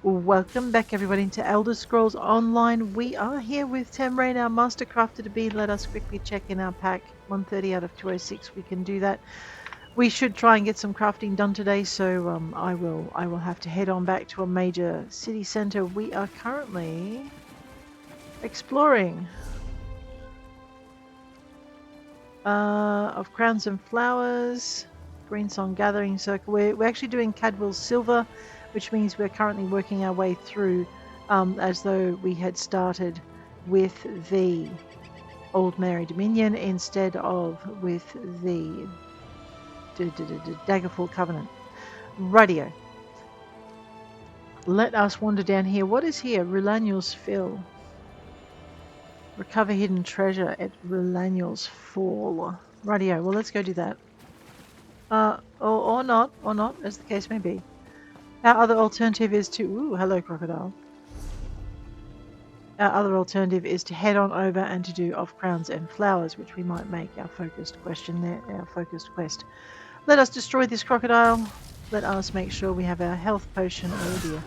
Welcome back everybody to Elder Scrolls Online. We are here with Tamrain, our master crafter to be. Let us quickly check in our pack. 130 out of 206, we can do that. We should try and get some crafting done today, so I will have to head on back to a major city centre. We are currently exploring of Crowns and Flowers, Greensong Gathering Circle. We're actually doing Cadwell Silver, which means we're currently working our way through as though we had started with the Aldmeri Dominion instead of with the Daggerfall Covenant. Radio. Let us wander down here. What is here? Rulanul's Fill. Recover hidden treasure at Rulanul's Fall. Radio. Well, let's go do that. Or not, as the case may be. Our other alternative is to... Ooh, hello, crocodile. Our other alternative is to head on over and to do Off Crowns and Flowers, which we might make our focused question there, our focused quest. Let us destroy this crocodile. Let us make sure we have our health potion. Oh dear.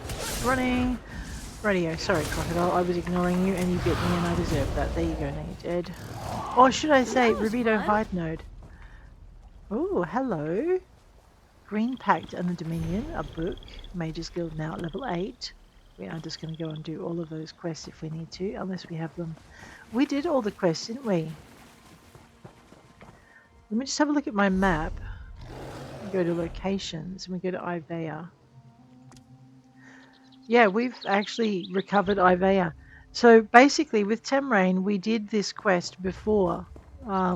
Running. Radio. Sorry, crocodile. I was ignoring you and you bit me and I deserve that. There you go, now you're dead. Or should I say, Rubido Hide Node. Oh, hello. Green Pact and the Dominion, a book. Mages Guild now at level 8. We are just going to go and do all of those quests if we need to, unless we have them. We did all the quests, didn't we? Let me just have a look at my map. We go to locations and we go to Ivea. Yeah, we've actually recovered Ivea. So basically with Tamrain, we did this quest before.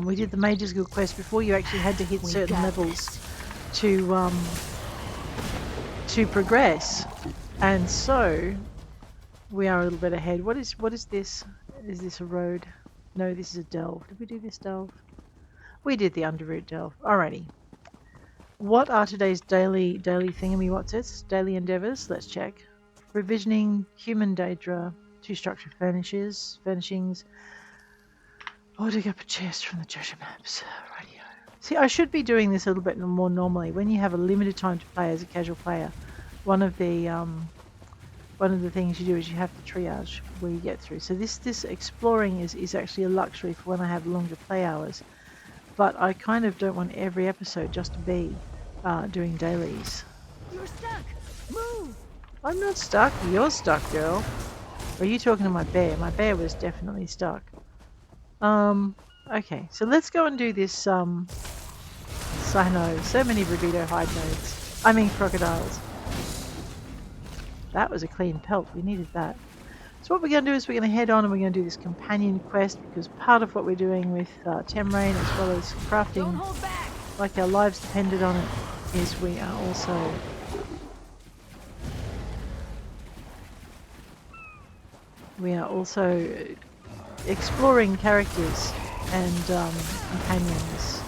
We did the Mages Guild quest before you actually had to hit certain levels to progress. And so we are a little bit ahead. What is this? Is this a road? No, this is a delve. Did we do this delve? We did the underroot delve. Alrighty. What are today's daily thingamywhat's daily endeavors? Let's check. Revisioning human Daedra, 2 structure furnishings. Oh, dig up a chest from the treasure maps. Radio. See, I should be doing this a little bit more normally. When you have a limited time to play as a casual player, one of the things you do is you have to triage where you get through. So this exploring is actually a luxury for when I have longer play hours. But I kind of don't want every episode just to be doing dailies. You're stuck. Move. I'm not stuck. You're stuck, girl. Or are you talking to my bear? My bear was definitely stuck. Okay, so let's go and do this. I know, so many Rubido hide nodes. I mean crocodiles. That was a clean pelt. We needed that. So what we're going to do is we're going to head on and we're going to do this companion quest, because part of what we're doing with Tamrain as well as crafting, like our lives depended on it, is we are also exploring characters and companions.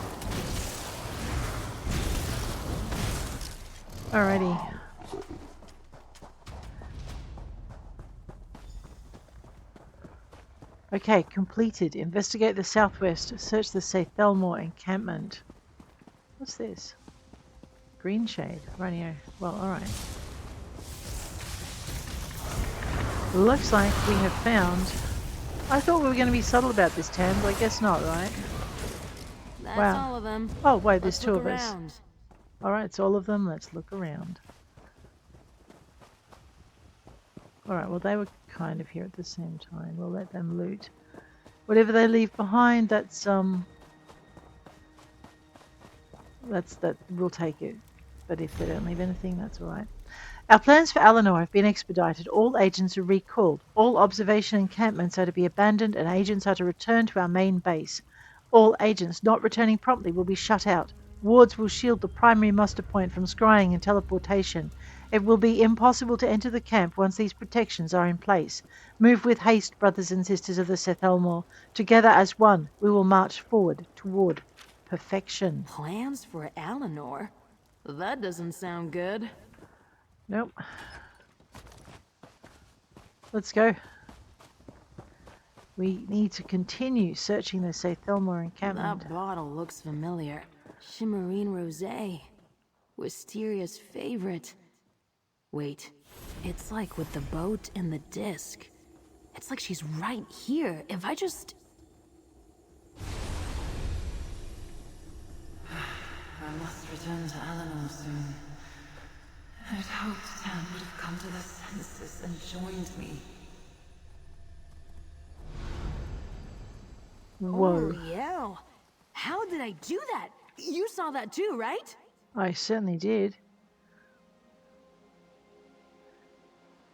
Alrighty. Okay, completed. Investigate the southwest. Search the Ceythalmor encampment. What's this? Greenshade. Radio. Well, alright. Looks like we have found... I thought we were going to be subtle about this, Tam, but I guess not, right? That's wow. all of them. Oh, wait, there's 2 of around. us. Alright, it's all of them. Let's look around. Alright, well, they were kind of here at the same time. We'll let them loot. Whatever they leave behind, that's that we'll take it. But if they don't leave anything, that's alright. Our plans for Eleanor have been expedited. All agents are recalled. All observation encampments are to be abandoned and agents are to return to our main base. All agents not returning promptly will be shut out. Wards will shield the primary muster point from scrying and teleportation. It will be impossible to enter the camp once these protections are in place. Move with haste, brothers and sisters of the Ceythalmor. Together as one, we will march forward toward perfection. Plans for Eleanor? That doesn't sound good. Nope. Let's go. We need to continue searching the Ceythalmor encampment. That bottle looks familiar. Shimmerine rosé. Wisteria's favorite. Wait, it's like with the boat and the disc. It's like she's right here. If I just... I must return to Aldmeri soon. I'd hoped Tam would have come to their senses and joined me. Whoa. Oh, yeah. How did I do that? You saw that too, right? I certainly did.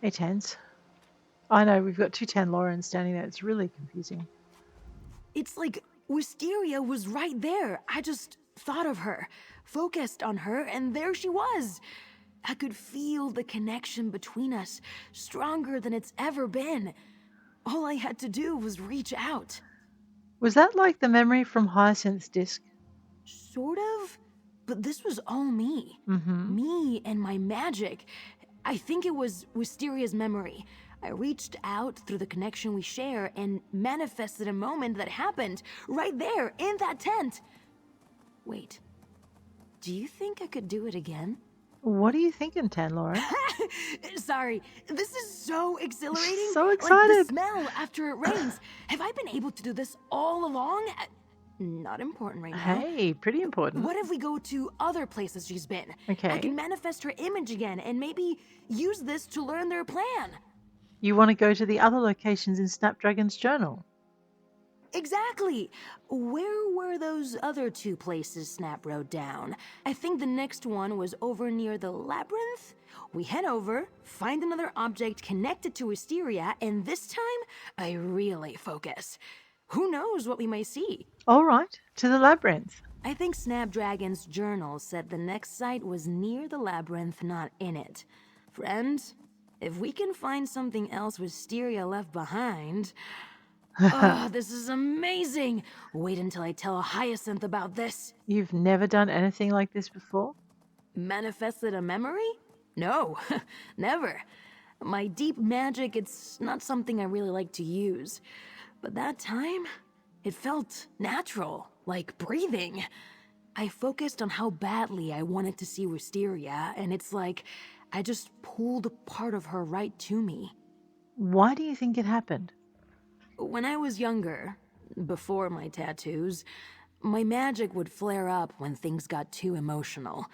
Hey, Tans. I know, we've got two Thalmorans standing there. It's really confusing. It's like Wisteria was right there. I just thought of her, focused on her, and there she was. I could feel the connection between us, stronger than it's ever been. All I had to do was reach out. Was that like the memory from Hyacinth's disc? Sort of, but this was all me. Mm-hmm. Me and my magic. I think it was Wisteria's memory. I reached out through the connection we share and manifested a moment that happened right there in that tent. Wait, do you think I could do it again? What are you thinking, Thalmor? Sorry, this is so exhilarating. So Like excited. the smell after it rains. Have I been able to do this all along? Not important right now. Hey, pretty important. What if we go to other places she's been? Okay. I can manifest her image again and maybe use this to learn their plan. You want to go to the other locations in Snapdragon's journal? Exactly. Where were those other two places Snap wrote down? I think the next one was over near the labyrinth. We head over, find another object connected to Wisteria, and this time, I really focus. Who knows what we may see? All right, to the labyrinth. I think Snapdragon's journal said the next site was near the labyrinth, not in it. Friends, if we can find something else Wisteria left behind... Oh, this is amazing! Wait until I tell Hyacinth about this. You've never done anything like this before? Manifested a memory? No, never. My deep magic, it's not something I really like to use. But that time, it felt natural, like breathing. I focused on how badly I wanted to see Wisteria, and it's like I just pulled a part of her right to me. Why do you think it happened? When I was younger, before my tattoos, my magic would flare up when things got too emotional.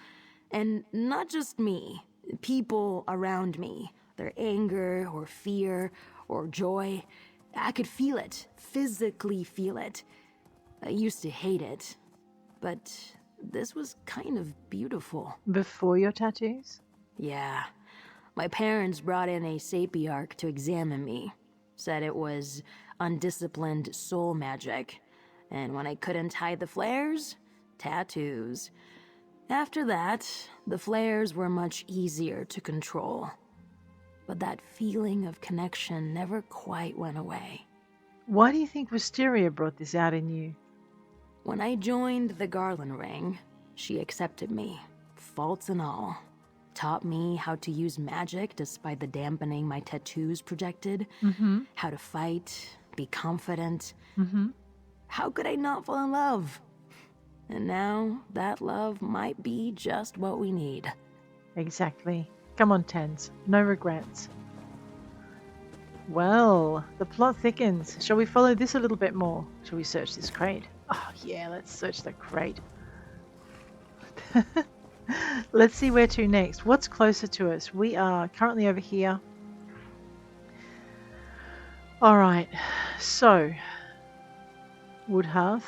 And not just me, people around me, their anger or fear or joy, I could feel it, physically feel it. I used to hate it, but this was kind of beautiful. Before your tattoos? Yeah. My parents brought in a sapiarch to examine me. Said it was undisciplined soul magic. And when I couldn't hide the flares, tattoos. After that, the flares were much easier to control. But that feeling of connection never quite went away. Why do you think Wisteria brought this out in you? When I joined the Garland Ring, she accepted me, faults and all. Taught me how to use magic despite the dampening my tattoos projected. Mm-hmm. How to fight, be confident. Mm-hmm. How could I not fall in love? And now, that love might be just what we need. Exactly. Come on, Tans. No regrets. Well, the plot thickens. Shall we follow this a little bit more? Shall we search this crate? Oh, yeah, let's search the crate. Let's see where to next. What's closer to us? We are currently over here. Alright, so Woodhearth,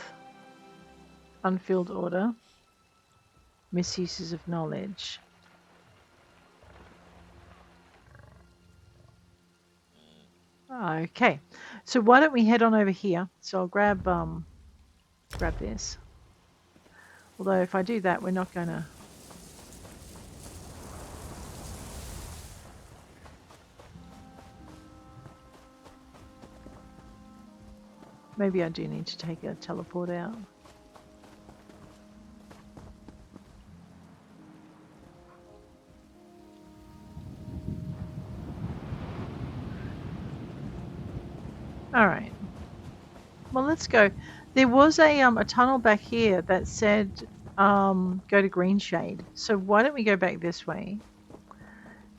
Unfilled Order, Misuses of Knowledge. Okay, so why don't we head on over here? So I'll grab this. Although if I do that, we're not gonna. Maybe I do need to take a teleport out. Alright. Well, let's go. There was a tunnel back here that said go to Greenshade. So why don't we go back this way?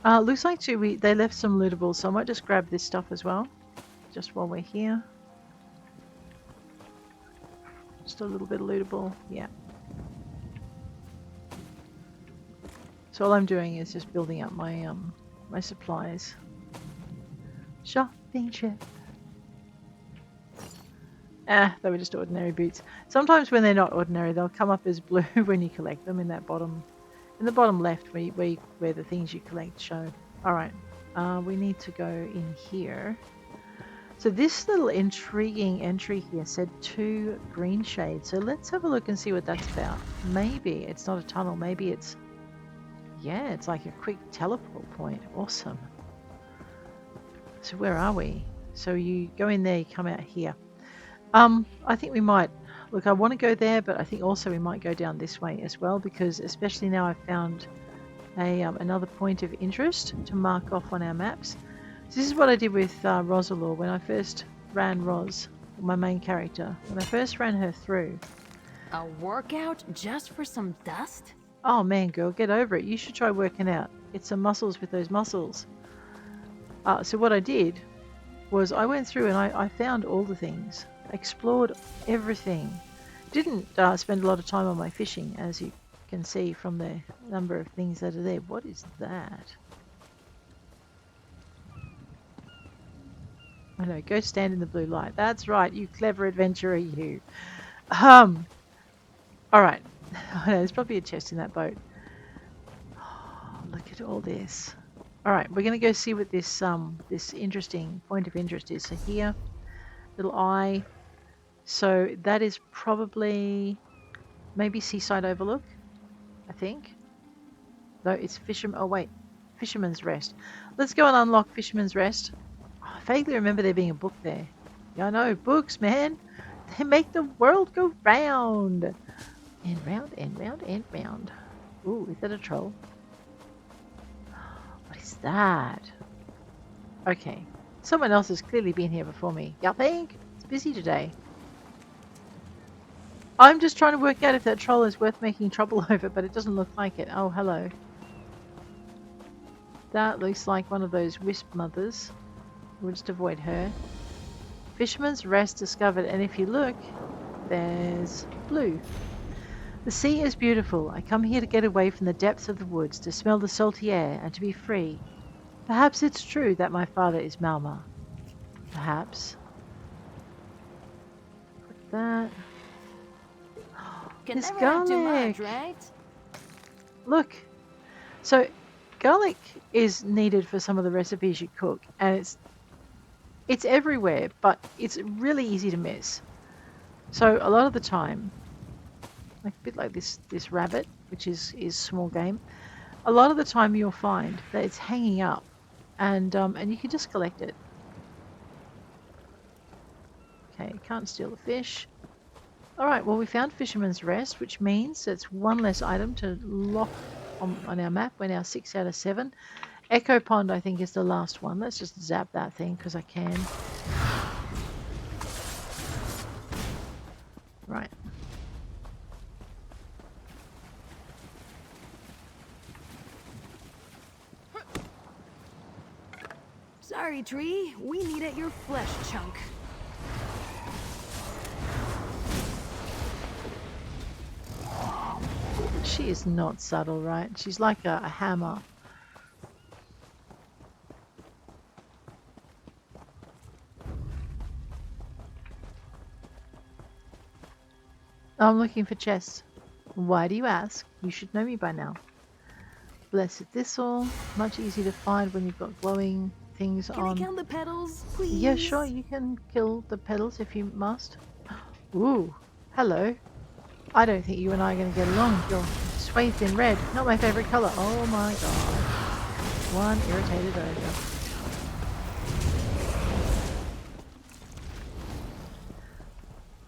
Looks like too they left some lootables, so I might just grab this stuff as well, just while we're here. Just a little bit of lootable, yeah. So all I'm doing is just building up my my supplies. Shopping trip. They were just ordinary boots. Sometimes when they're not ordinary, they'll come up as blue when you collect them in that bottom, in the bottom left where the things you collect show. All right, we need to go in here. So this little intriguing entry here said 2 Greenshade. So let's have a look and see what that's about. Maybe it's not a tunnel. Maybe it's, yeah, it's like a quick teleport point. Awesome. So where are we? So you go in there, you come out here. I think we might, look, I want to go there, but I think also we might go down this way as well, because especially now I've found another point of interest to mark off on our maps. So this is what I did with Rosalor when I first ran Ros, my main character. When I first ran her through. A workout just for some dust? Oh man, girl, get over it. You should try working out. Get some muscles with those muscles. So what I did was I went through and I found all the things. Explored everything. Didn't spend a lot of time on my fishing, as you can see from the number of things that are there. What is that? I know, go stand in the blue light. That's right, you clever adventurer, you. Alright. I know, there's probably a chest in that boat. Oh, look at all this. Alright, we're going to go see what this this interesting point of interest is. So here, little eye. So that is probably maybe Seaside Overlook, I think. No, it's Fisherman. Oh wait, Fisherman's Rest. Let's go and unlock Fisherman's Rest. Oh, I vaguely remember there being a book there. Yeah, I know, books, man. They make the world go round. And round and round and round. Ooh, is that a troll? What is that? Okay, someone else has clearly been here before me. Y'all think? It's busy today. I'm just trying to work out if that troll is worth making trouble over, but it doesn't look like it. Oh, hello. That looks like one of those wisp mothers. We'll just avoid her. Fisherman's Rest discovered, and if you look, there's blue. The sea is beautiful. I come here to get away from the depths of the woods, to smell the salty air, and to be free. Perhaps it's true that my father is Malma. Perhaps. Put that. Can It's never have too garlic. much, right? Look. So, garlic is needed for some of the recipes you cook, and it's everywhere, but it's really easy to miss. So a lot of the time, like a bit like this rabbit, which is small game, a lot of the time you'll find that it's hanging up, and you can just collect it. Okay, can't steal the fish. All right, well we found Fisherman's Rest, which means it's one less item to lock on our map. We're now 6 out of 7. Echo Pond, I think, is the last one. Let's just zap that thing because I can. Right. Sorry, tree. We need at your flesh chunk. She is not subtle, right? She's like a hammer. I'm looking for chests. Why do you ask? You should know me by now. Blessed Thistle. Much easier to find when you've got glowing things Can on. I count the petals, please? Yeah, sure. You can kill the petals if you must. Ooh. Hello. I don't think you and I are going to get along. You're swathed in red. Not my favourite colour. Oh my god. One irritated ogre.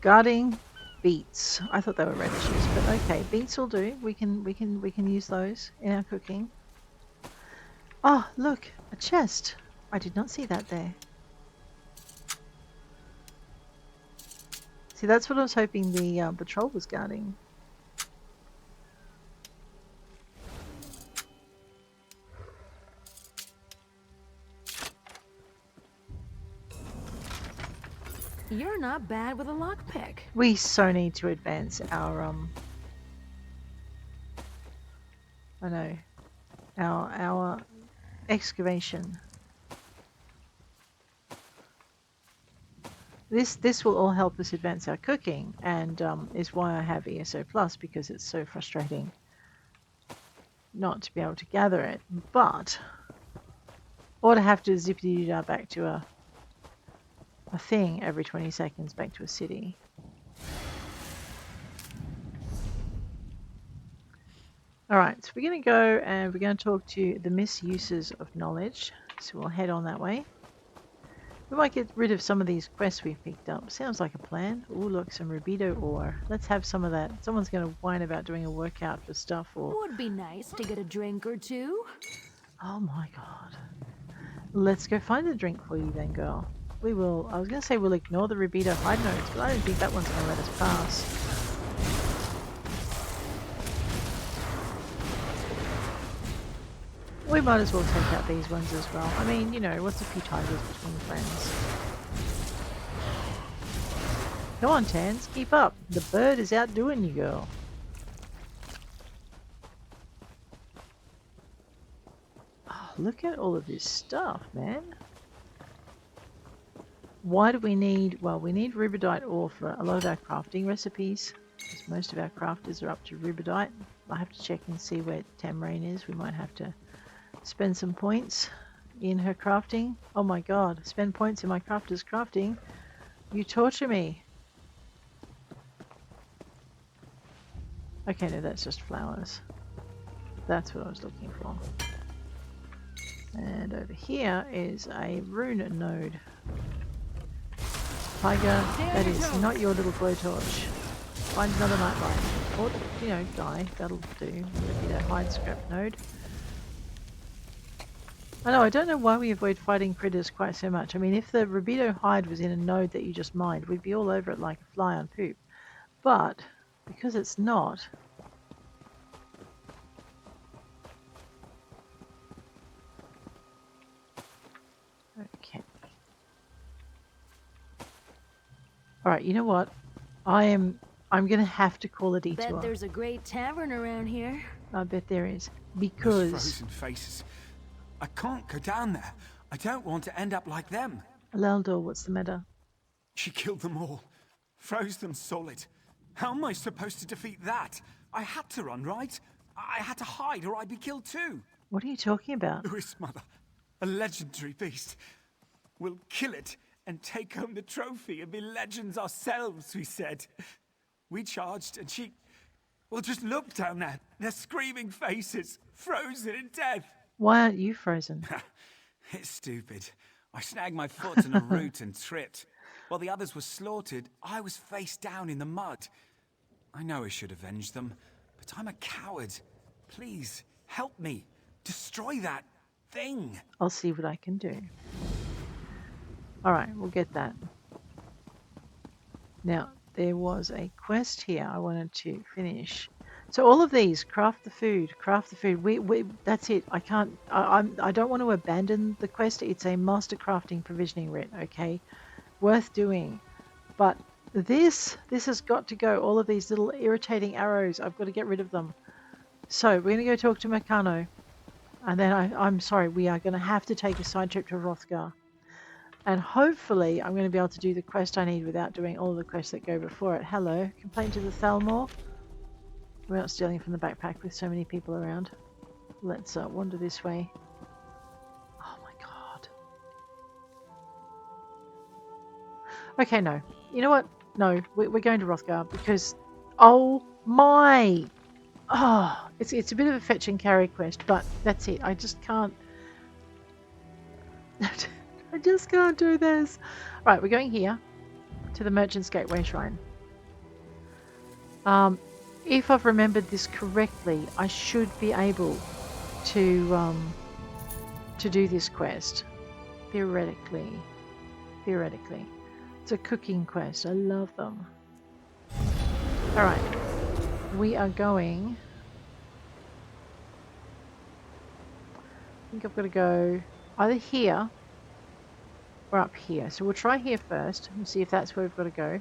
Guarding beets. I thought they were radishes, but okay, beets will do. We can use those in our cooking. Oh, look, a chest. I did not see that there. See, that's what I was hoping the troll was guarding. You're not bad with a lockpick. We so need to advance our I know, our excavation. This will all help us advance our cooking, and is why I have ESO Plus, because it's so frustrating not to be able to gather it, but or to have to zippity back to a thing every 20 seconds back to a city. Alright, so we're going to go and we're going to talk to the Misuses of Knowledge. So we'll head on that way. We might get rid of some of these quests we've picked up. Sounds like a plan. Ooh, look, some rubido ore. Let's have some of that. Someone's going to whine about doing a workout for stuff or... Would be nice to get a drink or two. Oh my god. Let's go find a drink for you then, girl. We will... I was going to say we'll ignore the rubido hide notes, but I don't think that one's going to let us pass. We might as well take out these ones as well. I mean, you know, what's a few tigers between friends? Come on, Tans, keep up. The bird is outdoing you, girl. Oh, look at all of this stuff, man. Why do we need... Well, we need rubidite ore for a lot of our crafting recipes, because most of our crafters are up to rubidite. I have to check and see where Tamrain is. We might have to spend some points in her crafting. Oh my god, spend points in my crafter's crafting. You torture me. Okay, no, that's just flowers. That's what I was looking for. And over here is a rune node. Tiger, that is not your little blowtorch. Find another nightlight. Or, you know, die. That'll do. Maybe that hide scrap node. I know, I don't know why we avoid fighting critters quite so much. I mean, if the rubido hide was in a node that you just mined, we'd be all over it like a fly on poop. But, because it's not... Okay. Alright, you know what? I'm gonna have to call a detour. Bet there's a great tavern around here. I bet there is. Those Because... frozen faces. I can't go down there. I don't want to end up like them. Laldor, what's the matter? She killed them all. Froze them solid. How am I supposed to defeat that? I had to run, right? I had to hide or I'd be killed too. What are you talking about? Lewis, mother. A legendary beast. We'll kill it and take home the trophy and be legends ourselves, we said. We charged and she... Well, just look down there. Their screaming faces. Frozen in death. Why aren't you frozen? It's stupid. I snagged my foot in a root and tripped. While the others were slaughtered, I was face down in the mud. I know I should avenge them, but I'm a coward. Please, help me. Destroy that thing. I'll see what I can do. Alright, we'll get that. Now, there was a quest here I wanted to finish. So all of these, craft the food. That's it. I can't, I don't want to abandon the quest. It's a master crafting provisioning writ, okay? Worth doing. But this has got to go. All of these little irritating arrows, I've got to get rid of them. So we're going to go talk to Mercano. And then I'm sorry, we are going to have to take a side trip to Wrothgar. And hopefully I'm going to be able to do the quest I need without doing all the quests that go before it. Hello, complaint to the Thalmor. We're not stealing from the backpack with so many people around. Let's wander this way. Oh my god. Okay, no. You know what? No, we're going to Wrothgar because... Oh my! Oh, it's a bit of a fetch and carry quest, but that's it. I just can't... I just can't do this. Right, we're going here to the Merchant's Gateway Shrine. If I've remembered this correctly, I should be able to do this quest. Theoretically. It's a cooking quest. I love them. Alright. We are going... I think I've got to go either here we're up here. So we'll try here first and see if that's where we've got to go.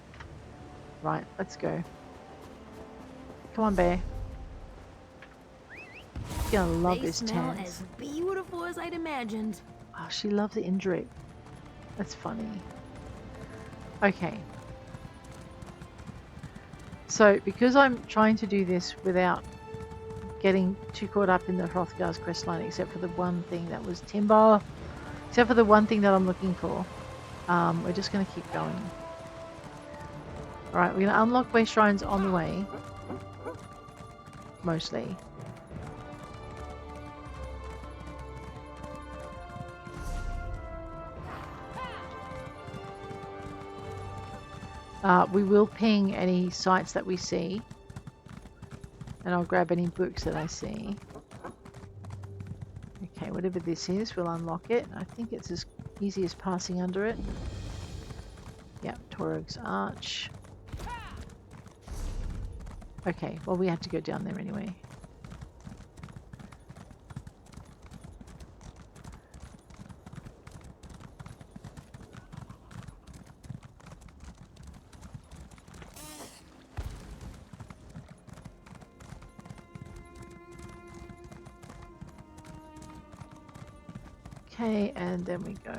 Right, let's go. Come on, bear. You're gonna love They this smell tent. as beautiful as I'd imagined. Oh, she loves it in drip. That's funny. Okay. So, because I'm trying to do this without getting too caught up in the Wrothgar's questline, except for the one thing that was timber, except for the one thing that I'm looking for, we're just going to keep going. Alright, we're going to unlock way shrines on the way. Mostly. We will ping any sites that we see. And I'll grab any books that I see. Okay, whatever this is, we'll unlock it. I think it's as easy as passing under it. Yep, Torug's Arch. Okay, well we have to go down there anyway. Okay, and then we go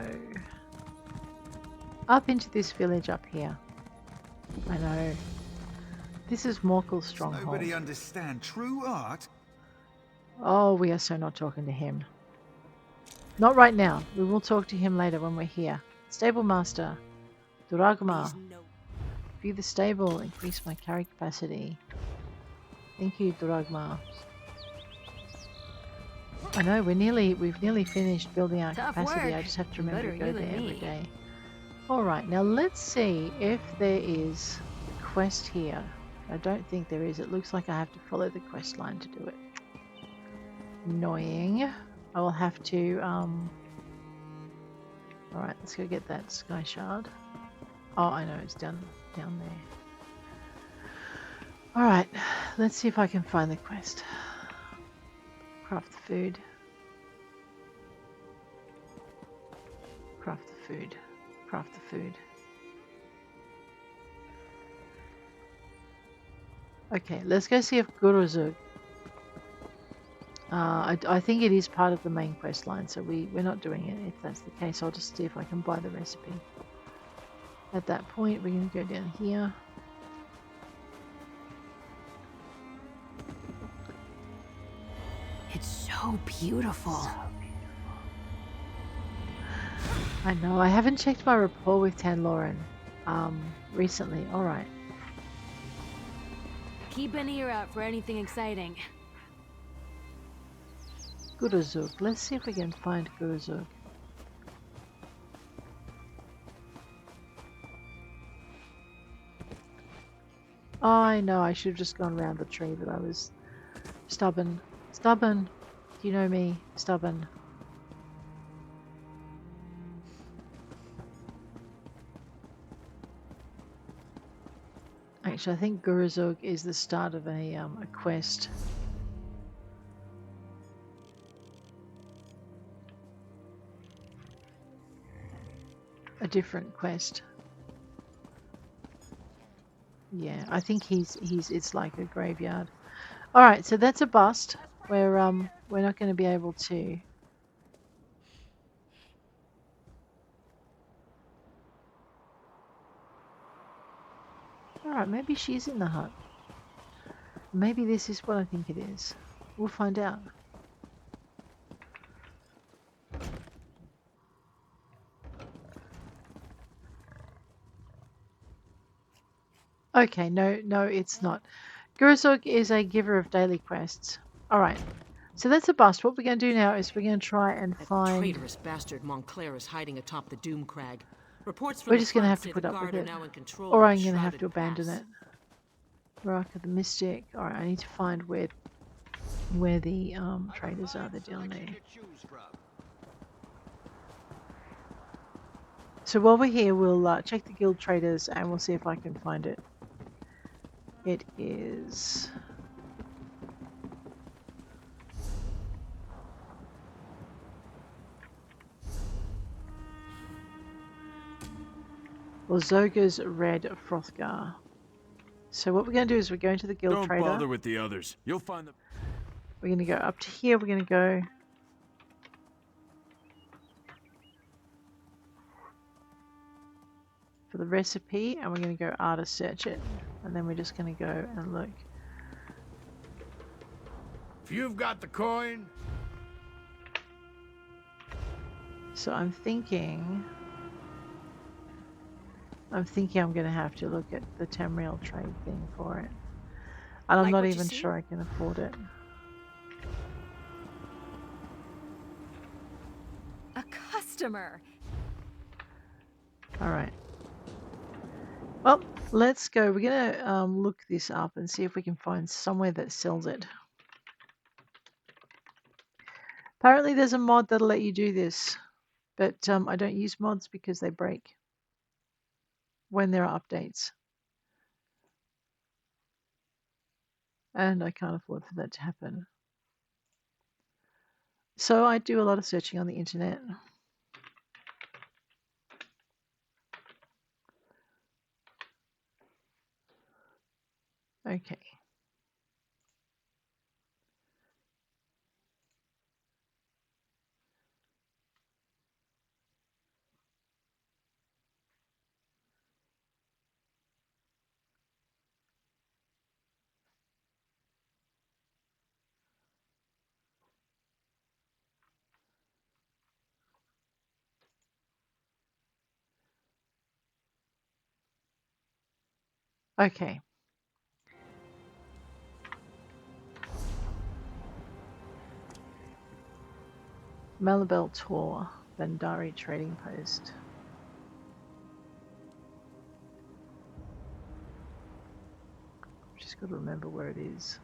up into this village up here. I know. This is Morkel's stronghold. Nobody understand true art? Oh, we are so not talking to him. Not right now. We will talk to him later when we're here. Stable Master. Duragma. View the stable. Increase my carry capacity. Thank you, Duragma. I know, we've nearly finished building our Tough capacity. work. I just have to remember to Better go you there than every me. day. Alright, now let's see if there is a quest here. I don't think there is. It looks like I have to follow the quest line to do it. Annoying. I will have to, Alright, let's go get that sky shard. Oh, I know, it's down there. Alright, let's see if I can find the quest. Craft the food. Craft the food. Craft the food. Okay, let's go see if Guruzug. I think it is part of the main quest line, so we're not doing it. If that's the case, I'll just see if I can buy the recipe. At that point, we're going to go down here. It's so beautiful. I know, I haven't checked my rapport with Thalmor recently. Alright. Keep an ear out for anything exciting. Guruzug. Let's see if we can find Guruzug. Oh, I know, I should have just gone around the tree, but I was stubborn. Stubborn! You know me, stubborn. Actually, I think Guruzug is the start of a quest. A different quest. Yeah, I think it's like a graveyard. All right, so that's a bust. We're not going to be able to. All right, maybe she's in the hut. Maybe this is what I think it is. We'll find out. Okay, no, it's not. Guruzug is a giver of daily quests. Alright, so that's a bust. What we're going to do now is we're going to try and That find... traitorous bastard Montclair is hiding atop the Doom Crag. Reports from We're the just going to front have to say put the up with guard are it. now in control Or of I'm the going to have to shrouded abandon pass. it. Rock of the Mystic. Alright, I need to find where the traders are. They're down there. So while we're here, we'll check the guild traders and we'll see if I can find it. It is... Or Zoga's Red Wrothgar. So what we're going to do is we're going to the guild Don't trader. bother with the others. You'll find them. We're going to go up to here. We're going to go for the recipe, and we're going to go artist search it, and then we're just going to go and look. If you've got the coin. So I'm thinking I'm going to have to look at the Tamrain trade thing for it. And I'm Like not what you even see? sure I can afford it. A customer. Alright. Well, let's go. We're going to look this up and see if we can find somewhere that sells it. Apparently there's a mod that'll let you do this. But I don't use mods because they break when there are updates. And I can't afford for that to happen. So I do a lot of searching on the internet. Okay. Okay. Malabel Tor, Baandari Trading Post. Just got to remember where it is.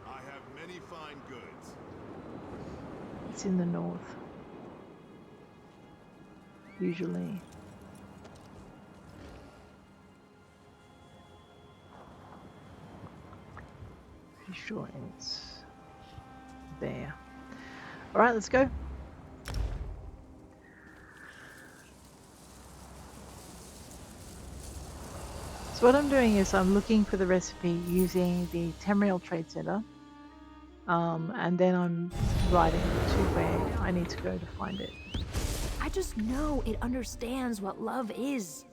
I have many fine goods. It's in the north. Usually. Pretty sure it's there. Alright, let's go. So what I'm doing is I'm looking for the recipe using the Tamrain Trade Center. And then I'm writing to where I need to go to find it. I just know it understands what love is.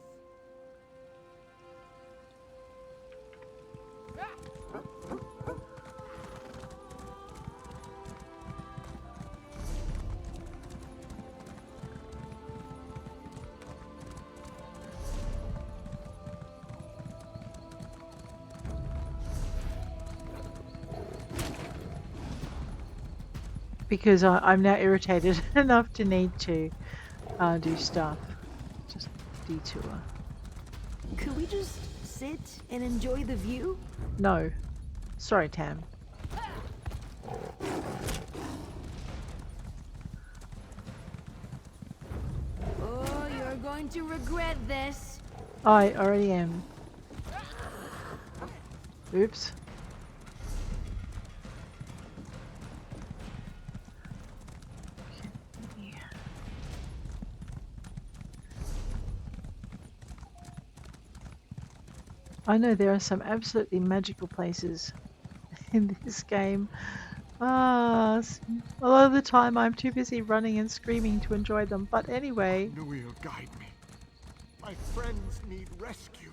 Because I'm now irritated enough to need to do stuff. Just detour. Could we just sit and enjoy the view? No. Sorry, Tam. Oh, you're going to regret this. I already am. Oops. I know there are some absolutely magical places in this game. A lot of the time I'm too busy running and screaming to enjoy them. But anyway. No will guide me. My friends need rescue.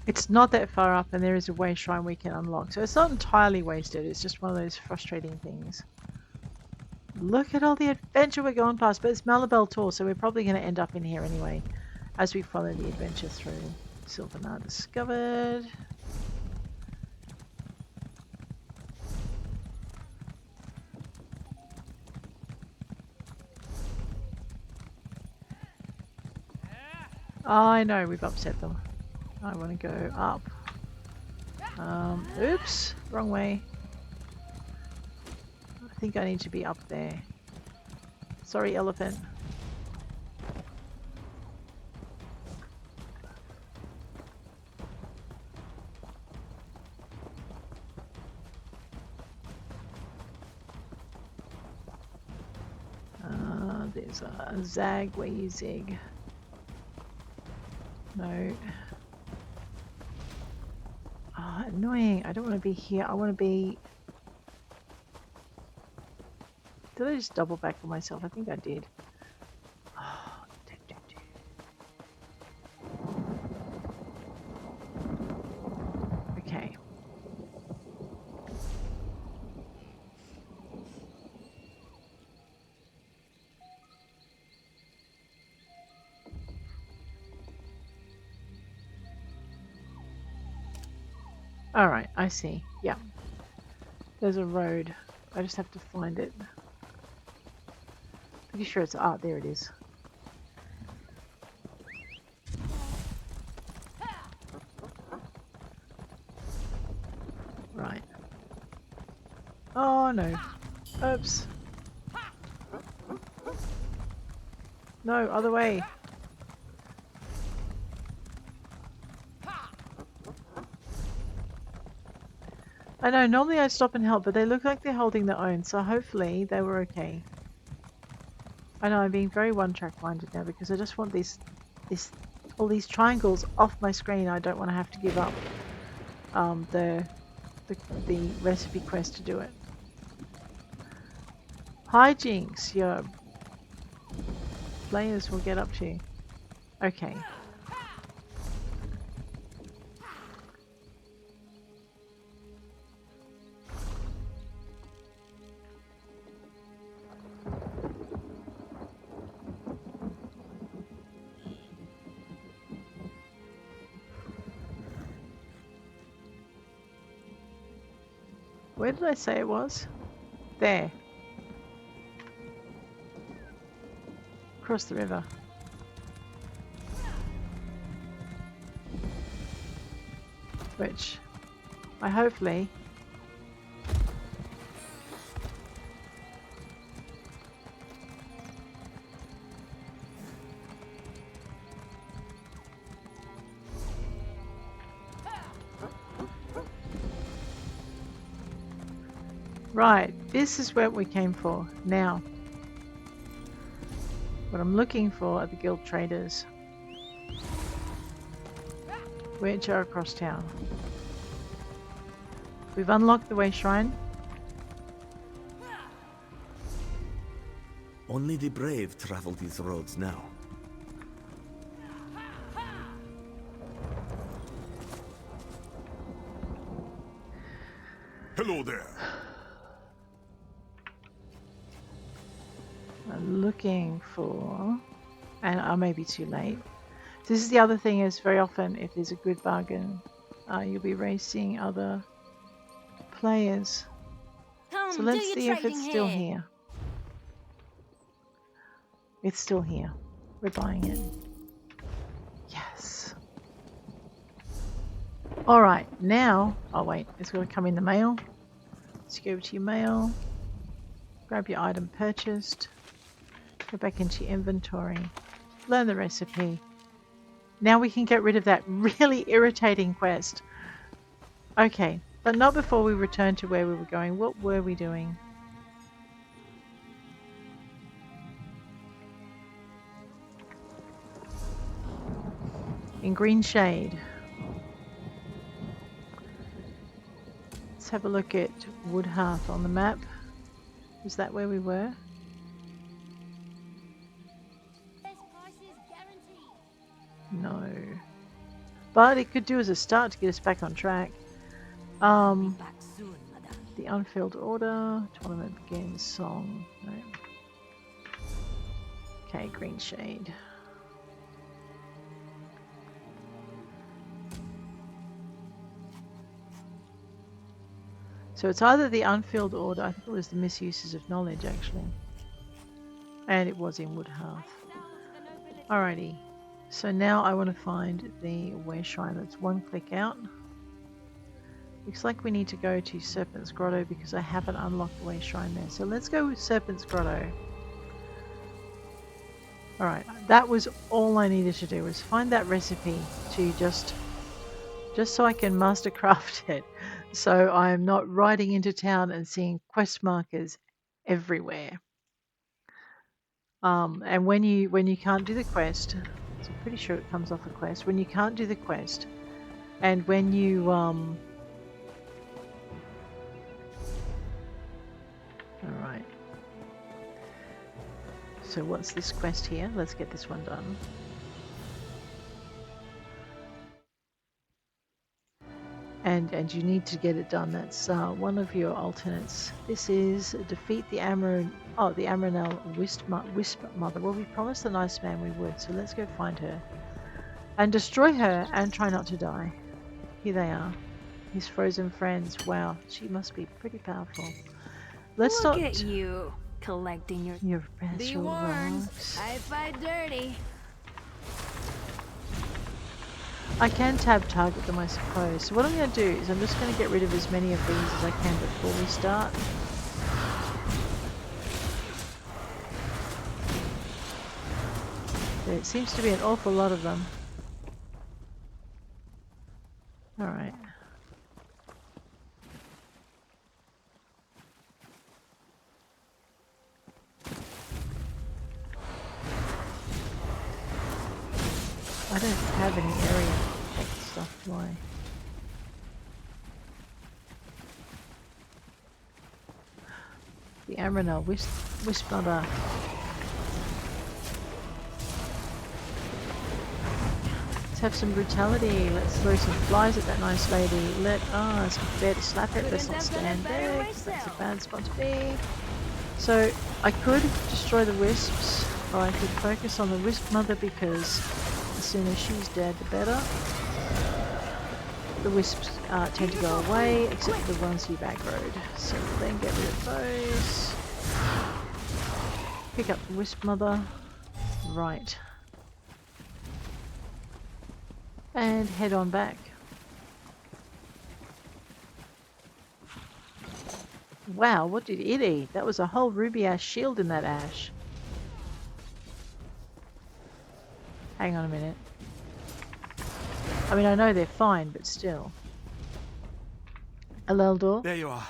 It's not that far up and there is a way shrine we can unlock. So it's not entirely wasted. It's just one of those frustrating things. Look at all the adventure we're going past. But it's Malabel Tor, so we're probably going to end up in here anyway. As we follow the adventure through. Sylvanar discovered. I know, we've upset them. I want to go up. Oops, wrong way. I think I need to be up there. Sorry, elephant. is Zag. Where you zig? No. Ah, annoying. I don't want to be here. I want to be... Did I just double back on myself? I think I did. Okay. Alright, I see. Yeah. There's a road. I just have to find it. Pretty sure it's... Ah, there it is. Right. Oh, no. Oops. No, other way. I know, normally I stop and help, but they look like they're holding their own, so hopefully they were okay. I know I'm being very one-track minded now because I just want all these triangles off my screen. I don't want to have to give up the recipe quest to do it. Hijinks, your players will get up to. Okay. Where did I say it was? There. Across the river. Which I hopefully... Right, this is what we came for. Now, what I'm looking for are the guild traders, which are across town. We've unlocked the Way Shrine. Only the brave travel these roads now. Hello there. I'm looking for, and I may be too late. This is the other thing, is very often if there's a good bargain, you'll be racing other players. So let's see if it's still here. It's still here. We're buying it. Yes. Alright, now, oh wait, it's got to come in the mail. Let's go over to your mail. Grab your item purchased. Go back into your inventory. Learn the recipe. Now we can get rid of that really irritating quest. Okay, but not before we return to where we were going. What were we doing? In Greenshade. Let's have a look at Woodhearth on the map. Is that where we were? No. But it could do as a start to get us back on track. The unfilled order. Tournament begins. Song. No. Okay, Greenshade. So it's either the unfilled order, I think it was the Misuses of Knowledge actually. And it was in Woodhearth. Alrighty. So now I want to find the Way Shrine. That's one click out. Looks like we need to go to Serpent's Grotto because I haven't unlocked the Way Shrine there. So let's go with Serpent's Grotto. Alright, that was all I needed to do, was find that recipe to just so I can mastercraft it. So I'm not riding into town and seeing quest markers everywhere. And when you can't do the quest, so I'm pretty sure it comes off a quest. When you can't do the quest, and when you all right. So what's this quest here? Let's get this one done. And you need to get it done. That's one of your alternates. This is defeat the Amronal Wisp Mother. Well, we promised the nice man we would, so let's go find her and destroy her and try not to die. Here they are, his frozen friends. Wow, she must be pretty powerful. Let's Look not. at you collecting your Be special warned, rocks. I fight dirty. I can tab target them, I suppose. So what I'm going to do is I'm just going to get rid of as many of these as I can before we start. There seems to be an awful lot of them. Alright. I don't have any area to take the stuff, do I? The Amronal Wisp Mother. Let's have some brutality. Let's throw some flies at that nice lady. It's unfair to slap it. Let's not stand there. That's a bad spot to be. So I could destroy the wisps, or I could focus on the Wisp Mother because the sooner she's dead, the better. The wisps tend to go away, except for the ones you've aggroed. So then get rid of those. Pick up the Wisp Mother. Right. And head on back. Wow, what did it eat? That was a whole ruby ash shield in that ash. Hang on a minute. I mean, I know they're fine, but still. Aleldor? There you are.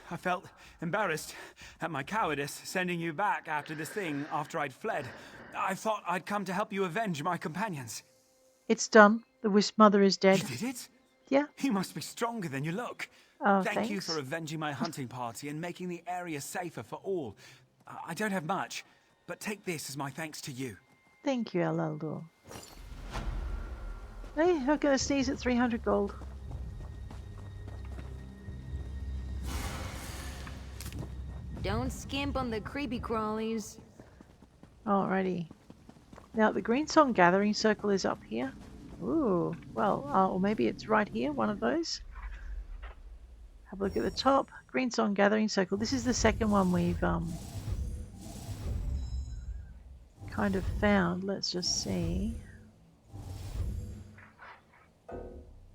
I felt embarrassed at my cowardice sending you back after this thing after I'd fled. I thought I'd come to help you avenge my companions. It's done. The Wisp Mother is dead. You did it? Yeah. You must be stronger than you look. Oh, Thank you thanks. for avenging my hunting party and making the area safer for all. I don't have much, but take this as my thanks to you. Thank you, Aleldor. Hey, not gonna sneeze at 300 gold. Don't skimp on the creepy crawlies. Alrighty. Now, the Greensong Gathering Circle is up here. Ooh, well, or maybe it's right here, one of those. Have a look at the top. Greensong Gathering Circle. This is the second one we've kind of found. Let's just see.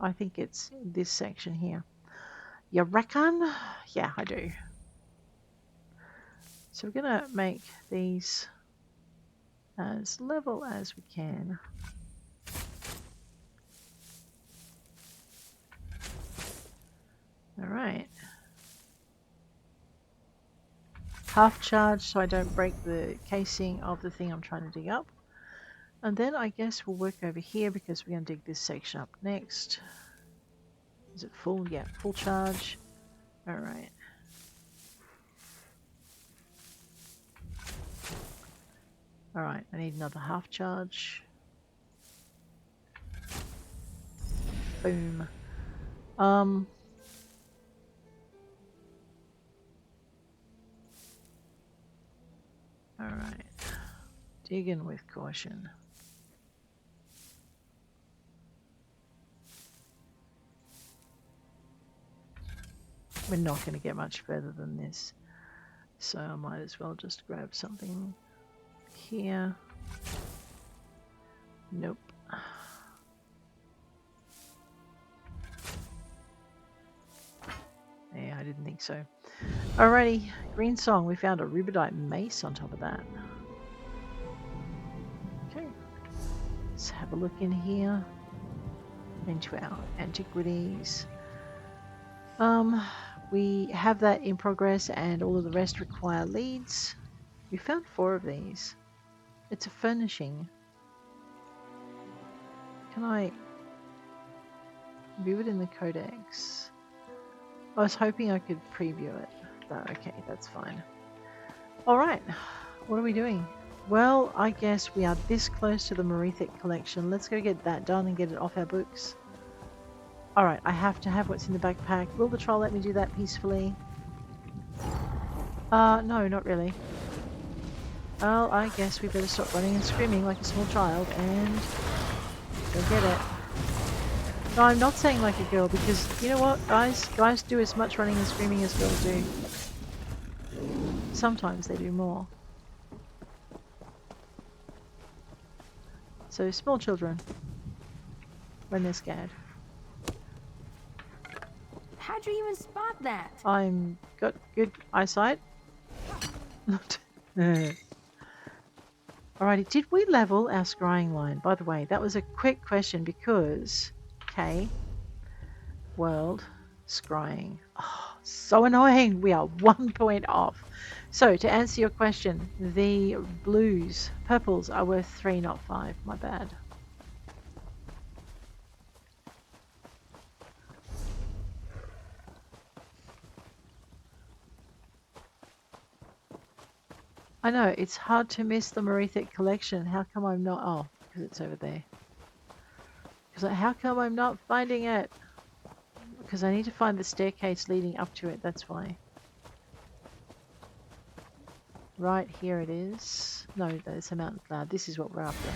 I think it's this section here. You reckon? Yeah, I do. So we're going to make these as level as we can. Alright. Half charge so I don't break the casing of the thing I'm trying to dig up. And then I guess we'll work over here because we're going to dig this section up next. Is it full? Yeah, full charge. Alright. Alright, I need another half charge. Boom. Alright. Digging with caution. We're not going to get much further than this. So I might as well just grab something here. Nope. Yeah, I didn't think so. Alrighty, Greensong. We found a rubidite mace on top of that. Okay. Let's have a look in here. Into our antiquities. We have that in progress and all of the rest require leads. We found 4 of these. It's a furnishing. Can I view it in the codex? I was hoping I could preview it, but okay, that's fine. Alright, what are we doing? Well, I guess we are this close to the Merethic Collection. Let's go get that done and get it off our books. Alright, I have to have what's in the backpack. Will the troll let me do that peacefully? No, not really. Well, I guess we better stop running and screaming like a small child and go get it. No, I'm not saying like a girl because, you know what, guys do as much running and screaming as girls do. Sometimes they do more. So small children, when they're scared. How'd you even spot that? I'm got good eyesight. Alrighty, did we level our scrying line? By the way, that was a quick question because world scrying. Oh, so annoying. We are 1 point off. So to answer your question, the purples are worth 3, not 5. My bad. I know, it's hard to miss the Merethic Collection. How come I'm not... Oh, because it's over there. Because how come I'm not finding it? Because I need to find the staircase leading up to it, that's why. Right, here it is. No, there's a mountain cloud. This is what we're after.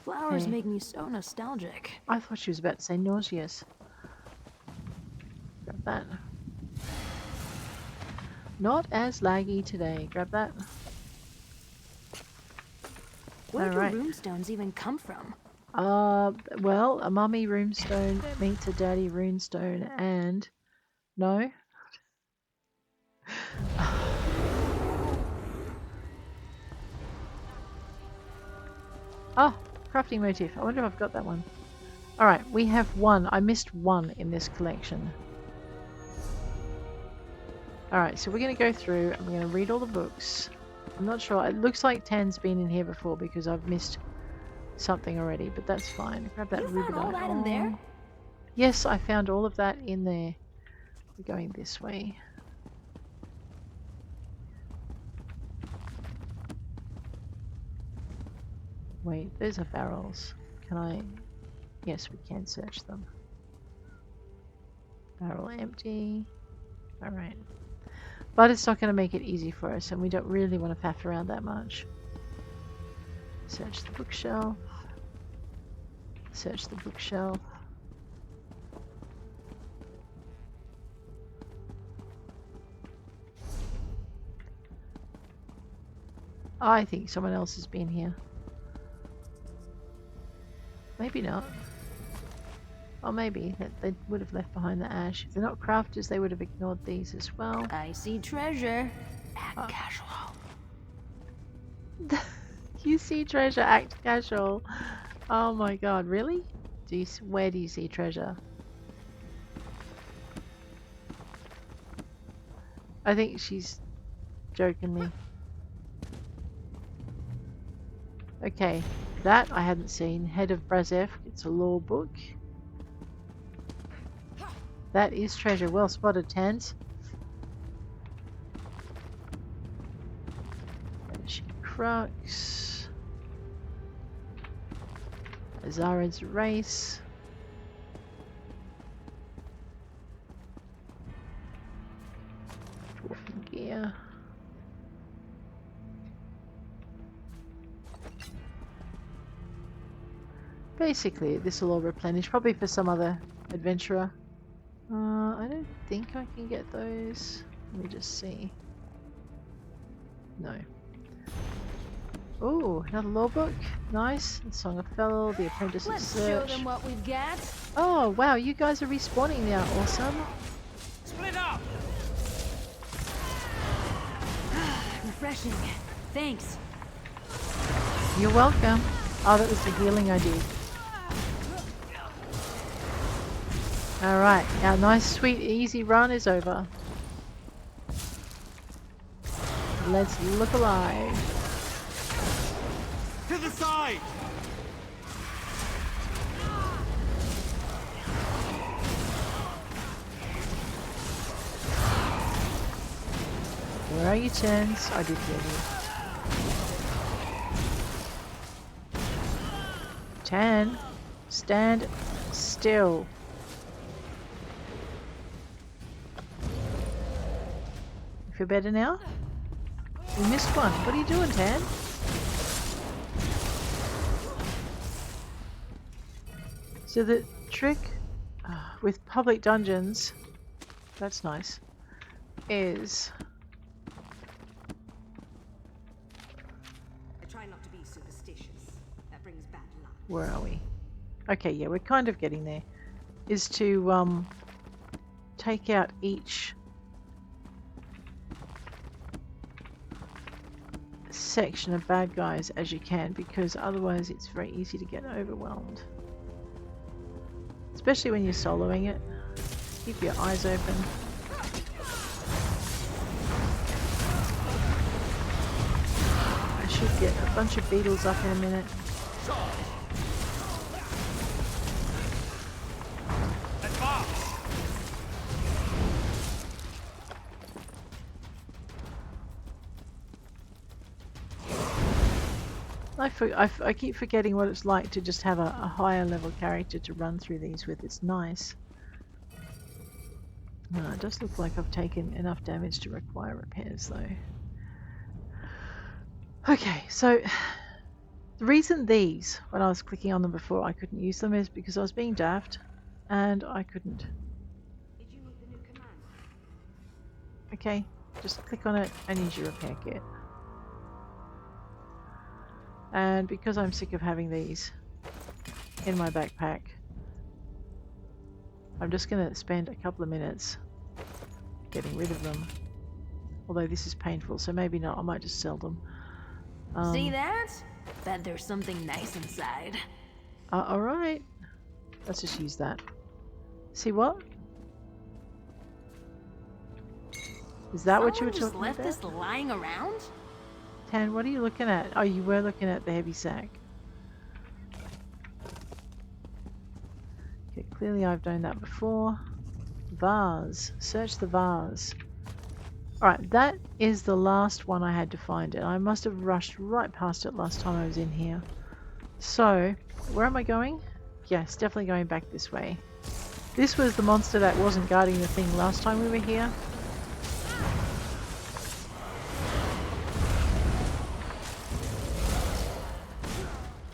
Flowers make me so nostalgic. I thought she was about to say nauseous. Grab that. Not as laggy today. Grab that. Where do runestones even come from? Well, a mummy runestone meets a daddy runestone and... No? Oh, crafting motif. I wonder if I've got that one. Alright, we have 1. I missed 1 in this collection. Alright, so we're going to go through and we're going to read all the books. I'm not sure. It looks like Tan's been in here before because I've missed something already, but that's fine. Grab that You found all that in there? Yes, I found all of that in there. We're going this way. Wait, those are barrels. Can I... Yes, we can search them. Barrel empty. Alright. But it's not going to make it easy for us, and we don't really want to faff around that much. Search the bookshelf. Search the bookshelf. I think someone else has been here. Maybe not. Or maybe that they would have left behind the ash. If they're not crafters, they would have ignored these as well. I see treasure. Act casual. You see treasure, act casual. Oh my god, really? Where do you see treasure? I think she's joking me. Okay, that I hadn't seen. Head of Brazef, it's a lore book. That is treasure. Well spotted, Tans. Finishing crux. Azarad's race. Dwarfing gear. Basically, this will all replenish, probably for some other adventurer. I don't think I can get those. Let me just see. No. Oh, another lore book. Nice. The Song of Fellow, The Apprentice of Search. Let's show them what we've got. Oh, wow, you guys are respawning now. Awesome. Split up! Refreshing. Thanks. You're welcome. Oh, that was the healing I did. Alright, our nice, sweet, easy run is over. Let's look alive. To the side! Where are your turns? I did hear you. Tan, stand still. You feel better now? We missed one. What are you doing, Tan? So the trick with public dungeons, that's nice, is... I try not to be superstitious. That brings bad luck. Where are we? Okay, yeah, we're kind of getting there. Is to take out each section of bad guys as you can, because otherwise it's very easy to get overwhelmed. Especially when you're soloing it. Keep your eyes open. I should get a bunch of beetles up in a minute. I keep forgetting what it's like to just have a higher level character to run through these with. It's nice. It does look like I've taken enough damage to require repairs though. Okay, so the reason these, when I was clicking on them before, I couldn't use them is because I was being daft and I couldn't. Did you need the new command? Okay, just click on it and use your repair kit. And because I'm sick of having these in my backpack, I'm just going to spend a couple of minutes getting rid of them. Although this is painful, so maybe not. I might just sell them. See that? Bet there's something nice inside. Alright. Let's just use that. See what? Is that what you were talking Someone just left about? this lying around? Tan, what are you looking at? Oh, you were looking at the heavy sack. Okay, clearly I've done that before. Vase. Search the vase. Alright, that is the last one I had to find it. I must have rushed right past it last time I was in here. So, where am I going? Yes, definitely going back this way. This was the monster that wasn't guarding the thing last time we were here.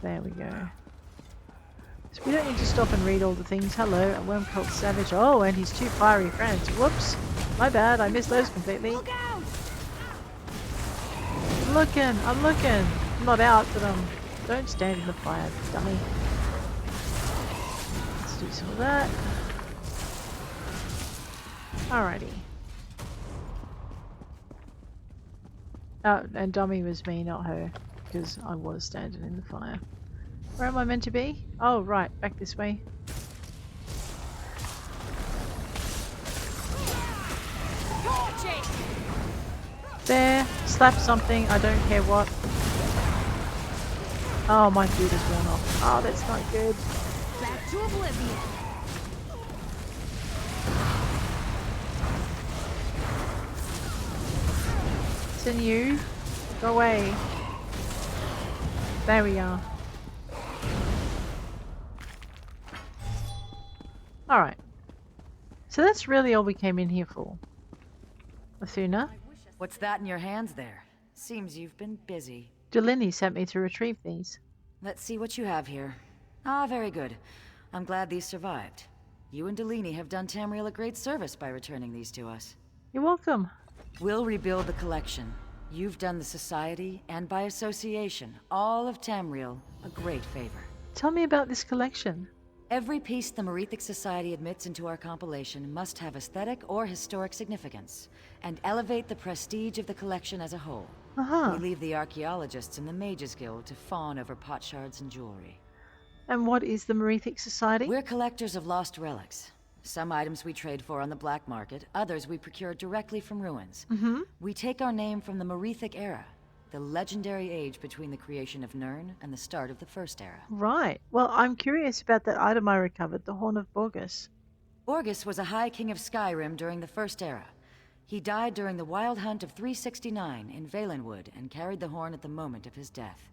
There we go. So we don't need to stop and read all the things. Hello, a worm called Savage. Oh, and his two fiery friends. Whoops. My bad, I missed those completely. Look out! I'm looking. I'm not out, but don't stand in the fire, dummy. Let's do some of that. Alrighty. Oh, and dummy was me, not her, because I was standing in the fire. Where am I meant to be? Oh, right, back this way. There, slap something, I don't care what. Oh, my food is worn off. Oh, that's not good. Back to oblivion. Listen, you. Go away. There we are. Alright. So that's really all we came in here for. Athena? What's that in your hands there? Seems you've been busy. Delaney sent me to retrieve these. Let's see what you have here. Ah, very good. I'm glad these survived. You and Delaney have done Tamrain a great service by returning these to us. You're welcome. We'll rebuild the collection. You've done the Society, and by association, all of Tamrain a great favor. Tell me about this collection. Every piece the Merethic Society admits into our compilation must have aesthetic or historic significance, and elevate the prestige of the collection as a whole. Uh-huh. We leave the archaeologists and the Mages Guild to fawn over potsherds and jewelry. And what is the Merethic Society? We're collectors of lost relics. Some items we trade for on the black market, others we procure directly from ruins. Mm-hmm. We take our name from the Merethic era, the legendary age between the creation of Nirn and the start of the First Era. Right. Well, I'm curious about that item I recovered, the Horn of Borgus. Borgus was a High King of Skyrim during the First Era. He died during the Wild Hunt of 369 in Valenwood and carried the horn at the moment of his death.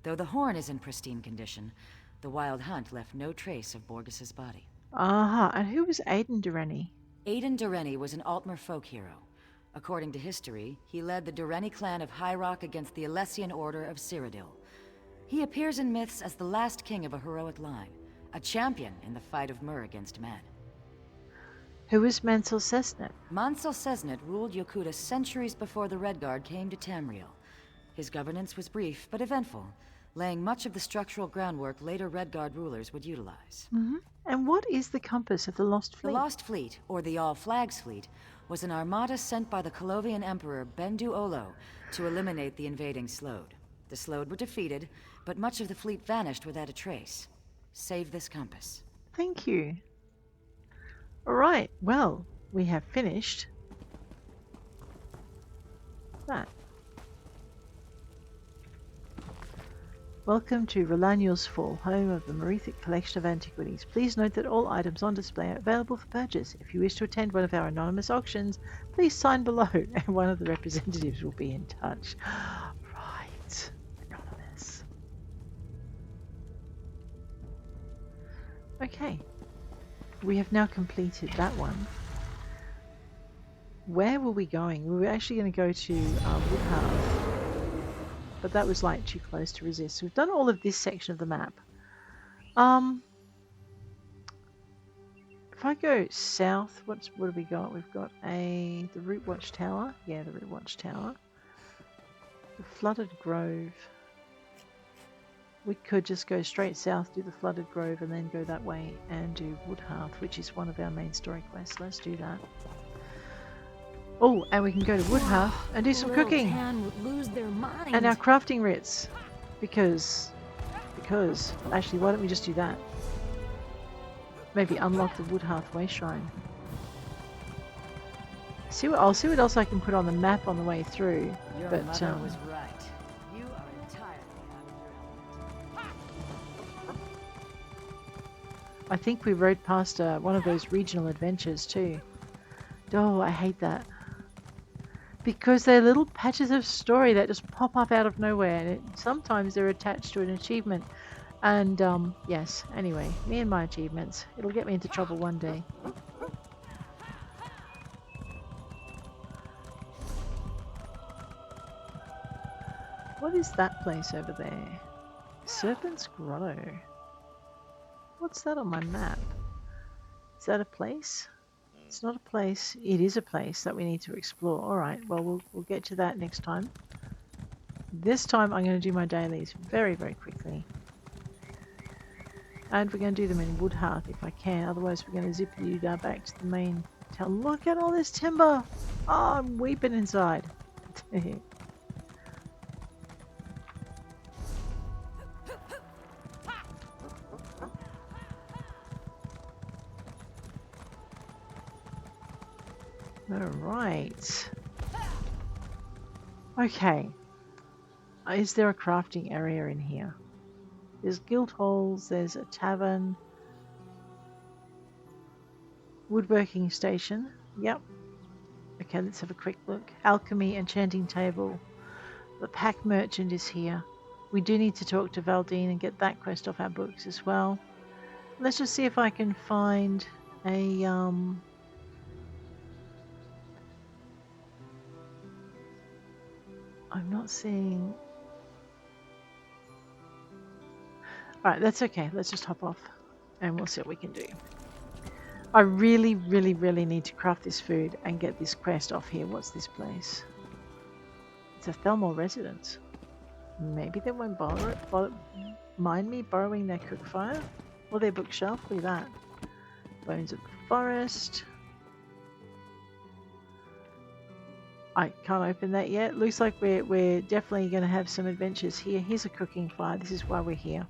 Though the horn is in pristine condition, the Wild Hunt left no trace of Borgus's body. Aha, and who was Aiden Durrani? Aiden Durrani was an Altmer folk hero. According to history, he led the Durrani clan of High Rock against the Alessian Order of Cyrodiil. He appears in myths as the last king of a heroic line, a champion in the fight of Myr against men. Who was Mansell Cessnet? Mansell Cessnet ruled Yokuda centuries before the Redguard came to Tamriel. His governance was brief but eventful, laying much of the structural groundwork later Redguard rulers would utilize. Mm-hmm. And what is the compass of the Lost Fleet? The Lost Fleet, or the All Flags Fleet, was an armada sent by the Colovian Emperor Bendu Olo to eliminate the invading Slode. The Slode were defeated, but much of the fleet vanished without a trace. Save this compass. Thank you. Alright, well, we have finished that. Welcome to Relanul's Fall, home of the Merethic Collection of Antiquities. Please note that all items on display are available for purchase. If you wish to attend one of our anonymous auctions, please sign below and one of the representatives will be in touch. Right, anonymous. Okay, we have now completed that one. Where were we going? We were actually going to go to Woodhearth. But that was like too close to resist. So we've done all of this section of the map. If I go south, what have we got? We've got the Root Watch Tower. Yeah, the Root Watch Tower. The Flooded Grove. We could just go straight south, do the Flooded Grove, and then go that way and do Woodhearth, which is one of our main story quests. Let's do that. Oh, and we can go to Woodhearth and do some cooking. Would lose their mind. And our crafting writs. Because, actually, why don't we just do that? Maybe unlock the Woodhearth Way Shrine. I'll see what else I can put on the map on the way through. Your but mother was right. You are entirely out of your element. I think we rode past one of those regional adventures too. Oh, I hate that. Because they're little patches of story that just pop up out of nowhere, and sometimes they're attached to an achievement. And yes, anyway, me and my achievements. It'll get me into trouble one day. What is that place over there? Serpent's Grotto. What's that on my map? Is that a place? It's not a place. It is a place that we need to explore. Alright, well, we'll get to that next time. This time I'm going to do my dailies very, very quickly. And we're going to do them in Woodhearth if I can. Otherwise we're going to zip you back to the main town. Look at all this timber! Oh, I'm weeping inside. Alright. Okay. Is there a crafting area in here? There's guild halls, there's a tavern. Woodworking station. Yep. Okay, let's have a quick look. Alchemy, enchanting table. The pack merchant is here. We do need to talk to Valdine and get that quest off our books as well. Let's just see if I can find a I'm not seeing... Alright, that's okay. Let's just hop off and we'll see what we can do. I really, really, really need to craft this food and get this quest off here. What's this place? It's a Thalmor residence. Maybe they won't mind me borrowing their cook fire or their bookshelf. Look at that. Bones of the Forest. I can't open that yet. Looks like we're definitely going to have some adventures here. Here's a cooking fire. This is why we're here.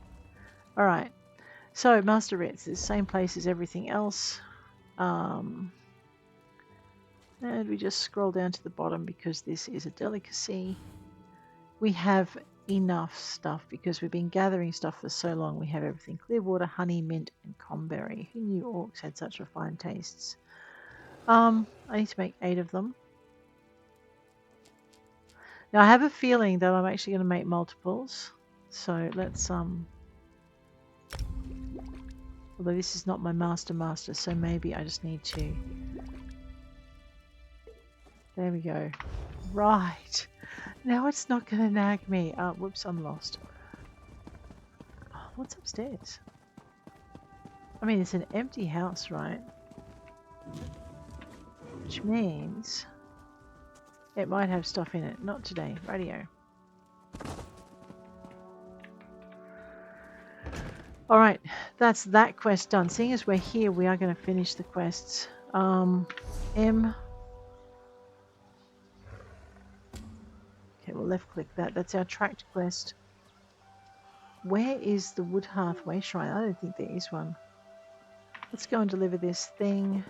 Alright. So, Master Writs is the same place as everything else. And we just scroll down to the bottom because this is a delicacy. We have enough stuff because we've been gathering stuff for so long. We have everything: clear water, honey, mint, and comberry. Who knew orcs had such refined tastes? I need to make 8 of them. Now I have a feeling that I'm actually going to make multiples. So let's although this is not my master, so maybe I just need to. There we go. Right. Now it's not going to nag me. Whoops, I'm lost. Oh, what's upstairs? I mean, it's an empty house, right? Which means it might have stuff in it. Not today. Radio. Alright, that's that quest done. Seeing as we're here, we are going to finish the quests. M. Okay, we'll left click that. That's our tracked quest. Where is the Woodhearth Way Shrine? I don't think there is one. Let's go and deliver this thing.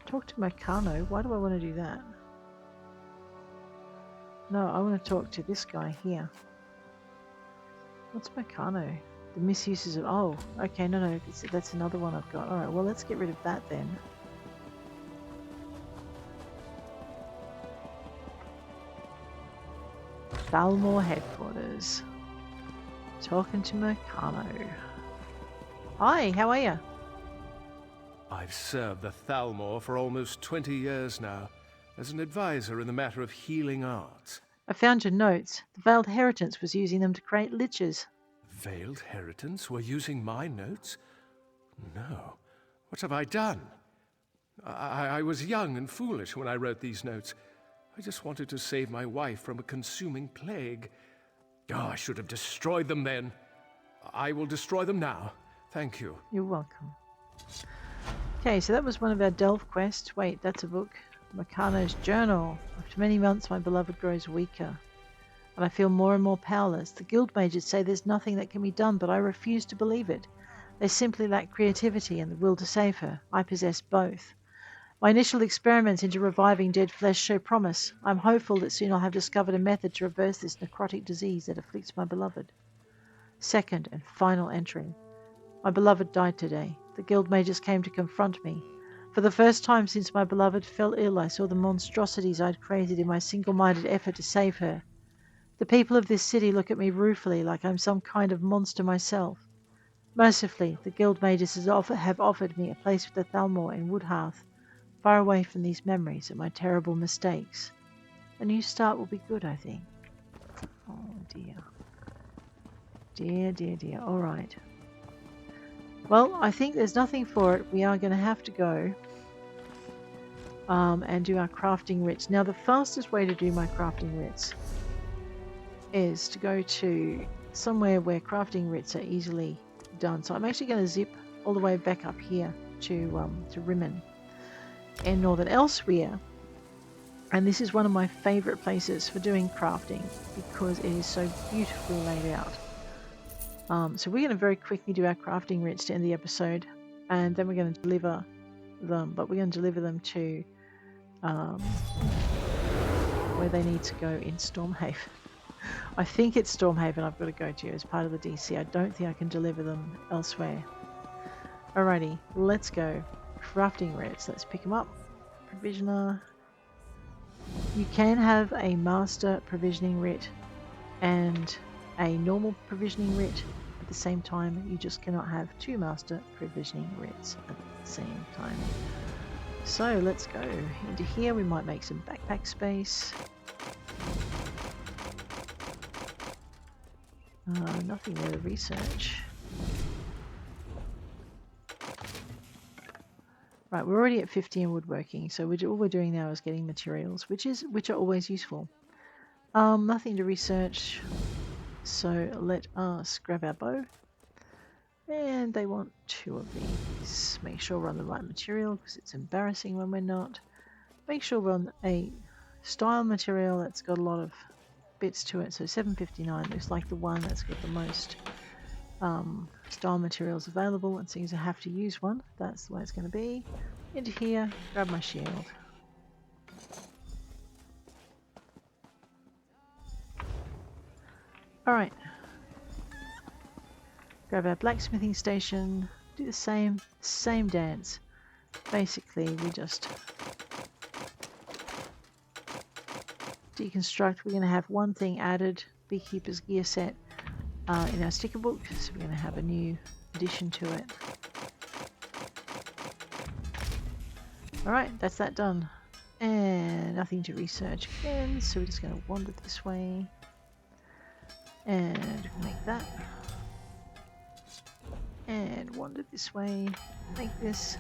Talk to Mercano. Why do I want to do that? No, I want to talk to this guy here. What's Mercano? The misuses of... Oh, okay, no, that's another one I've got. Alright, well, let's get rid of that then. Thalmor headquarters. Talking to Mercano. Hi, how are you? I've served the Thalmor for almost 20 years now, as an advisor in the matter of healing arts. I found your notes. The Veiled Heritance was using them to create liches. Veiled Heritance were using my notes? No. What have I done? I was young and foolish when I wrote these notes. I just wanted to save my wife from a consuming plague. Oh, I should have destroyed them then. I will destroy them now. Thank you. You're welcome. Okay, so that was one of our delve quests. Wait, that's a book. Mercano's journal. After many months, my beloved grows weaker, and I feel more and more powerless. The guild mages say there's nothing that can be done, but I refuse to believe it. They simply lack creativity and the will to save her. I possess both. My initial experiments into reviving dead flesh show promise. I'm hopeful that soon I'll have discovered a method to reverse this necrotic disease that afflicts my beloved. Second and final entry. My beloved died today. The guild mages came to confront me. For the first time since my beloved fell ill, I saw the monstrosities I'd created in my single-minded effort to save her. The people of this city look at me ruefully, like I'm some kind of monster myself. Mercifully, the guild mages have offered me a place with the Thalmor in Woodhearth, far away from these memories of my terrible mistakes. A new start will be good, I think. Oh dear. Dear, dear, dear. Alright. Well, I think there's nothing for it. We are going to have to go and do our crafting writs. Now, the fastest way to do my crafting writs is to go to somewhere where crafting writs are easily done. So I'm actually going to zip all the way back up here to Rimmen in Northern Elsewhere. And this is one of my favourite places for doing crafting because it is so beautifully laid out. So we're going to very quickly do our crafting writs to end the episode, and then we're going to deliver them, but we're going to deliver them to where they need to go in Stormhaven. I think it's Stormhaven I've got to go to as part of the DC. I don't think I can deliver them elsewhere. Alrighty, let's go. Crafting writs. Let's pick them up. Provisioner. You can have a master provisioning writ and a normal provisioning writ at the same time. You just cannot have two master provisioning writs at the same time. So let's go into here. We might make some backpack space. Nothing there to research. Right, we're already at 50 in woodworking, so all we're doing now is getting materials, which are always useful. Nothing to research, so let us grab our bow. And they want 2 of these. Make sure we're on the right material because it's embarrassing when we're not. Make sure we're on a style material that's got a lot of bits to it. So 759 looks like the one that's got the most style materials available, and seeing as I have to use one, that's the way it's going to be. Into here, grab my shield. Alright. Grab our blacksmithing station, do the same dance. Basically, we just deconstruct. We're going to have one thing added, Beekeeper's gear set, in our sticker book, so we're going to have a new addition to it. Alright, that's that done. And nothing to research again, so we're just going to wander this way. And make that. And wander this way. Make this.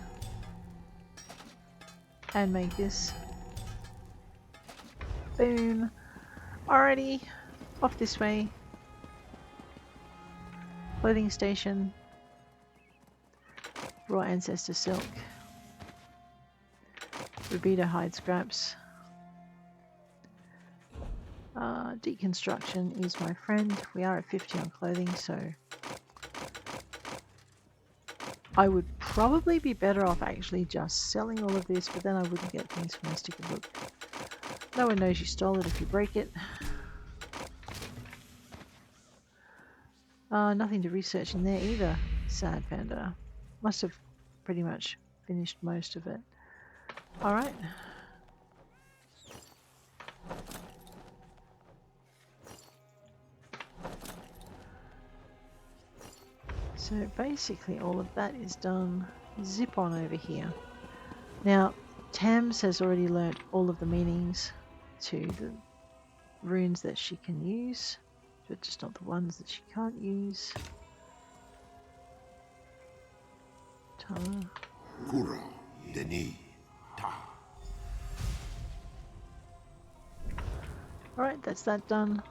And make this. Boom. Alrighty. Off this way. Clothing station. Raw ancestor silk. Rubido hide scraps. Deconstruction is my friend. We are at 50 on clothing, so I would probably be better off actually just selling all of this, but then I wouldn't get things from my sticker book. No one knows you stole it if you break it. Nothing to research in there either. Sad panda. Must have pretty much finished most of it. Alright. So basically all of that is done. Zip on over here. Now, Tams has already learnt all of the meanings to the runes that she can use, but just not the ones that she can't use. Kura, Denis, Ta. Alright, that's that done.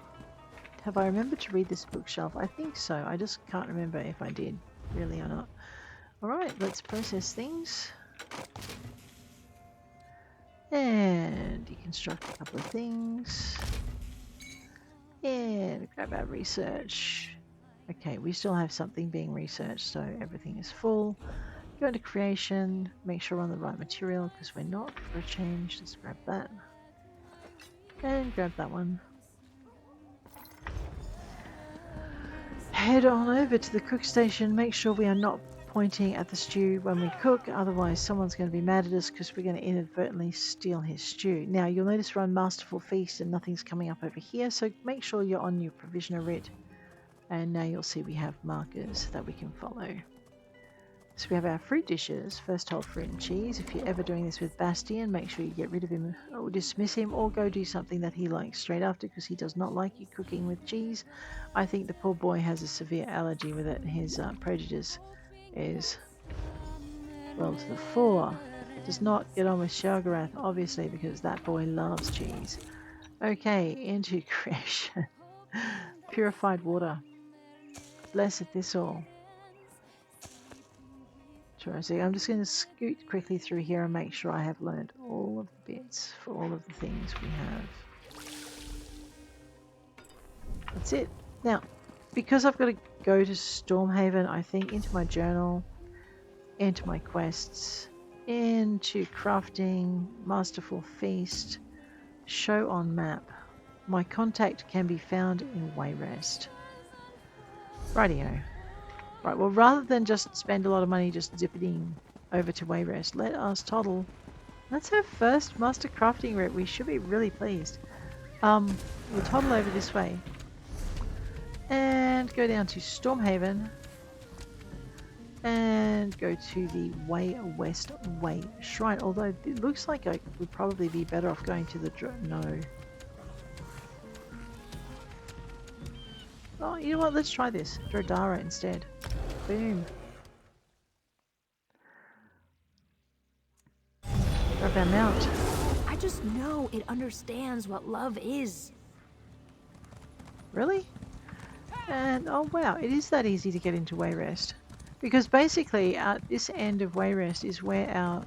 Have I remembered to read this bookshelf? I think so. I just can't remember if I did, really or not. Alright, let's process things. And deconstruct a couple of things. And grab our research. Okay, we still have something being researched, so everything is full. Go into creation, make sure we're on the right material, because we're not for a change. Let's grab that. And grab that one. Head on over to the cook station. Make sure we are not pointing at the stew when we cook, otherwise someone's going to be mad at us because we're going to inadvertently steal his stew. Now you'll notice we're on Masterful Feast and nothing's coming up over here, so make sure you're on your Provisioner writ. And now you'll see we have markers that we can follow. So we have our fruit dishes, first whole fruit and cheese. If you're ever doing this with Bastian, make sure you get rid of him or dismiss him, or go do something that he likes straight after, because he does not like you cooking with cheese. I think the poor boy has a severe allergy with it. His prejudice is well to the fore. Does not get on with Shelgarath, obviously, because that boy loves cheese. Okay, into creation. Purified water. Blessed this all. So I'm just going to scoot quickly through here and make sure I have learned all of the bits for all of the things we have. That's it. Now, because I've got to go to Stormhaven, I think into my journal, into my quests, into crafting, Masterful Feast, show on map. My contact can be found in Wayrest. Rightio. Right, well, rather than just spend a lot of money just zipping over to Wayrest, let us toddle. That's our first Master Crafting route. We should be really pleased. We'll toddle over this way and go down to Stormhaven and go to the Wayrest Way Shrine. Although it looks like I would probably be better off going to the no. Oh, you know what? Let's try this. Drodara instead. Boom. Grab our mount. I just know it understands what love is. Really? And oh wow, it is that easy to get into Wayrest. Because basically at this end of Wayrest is where our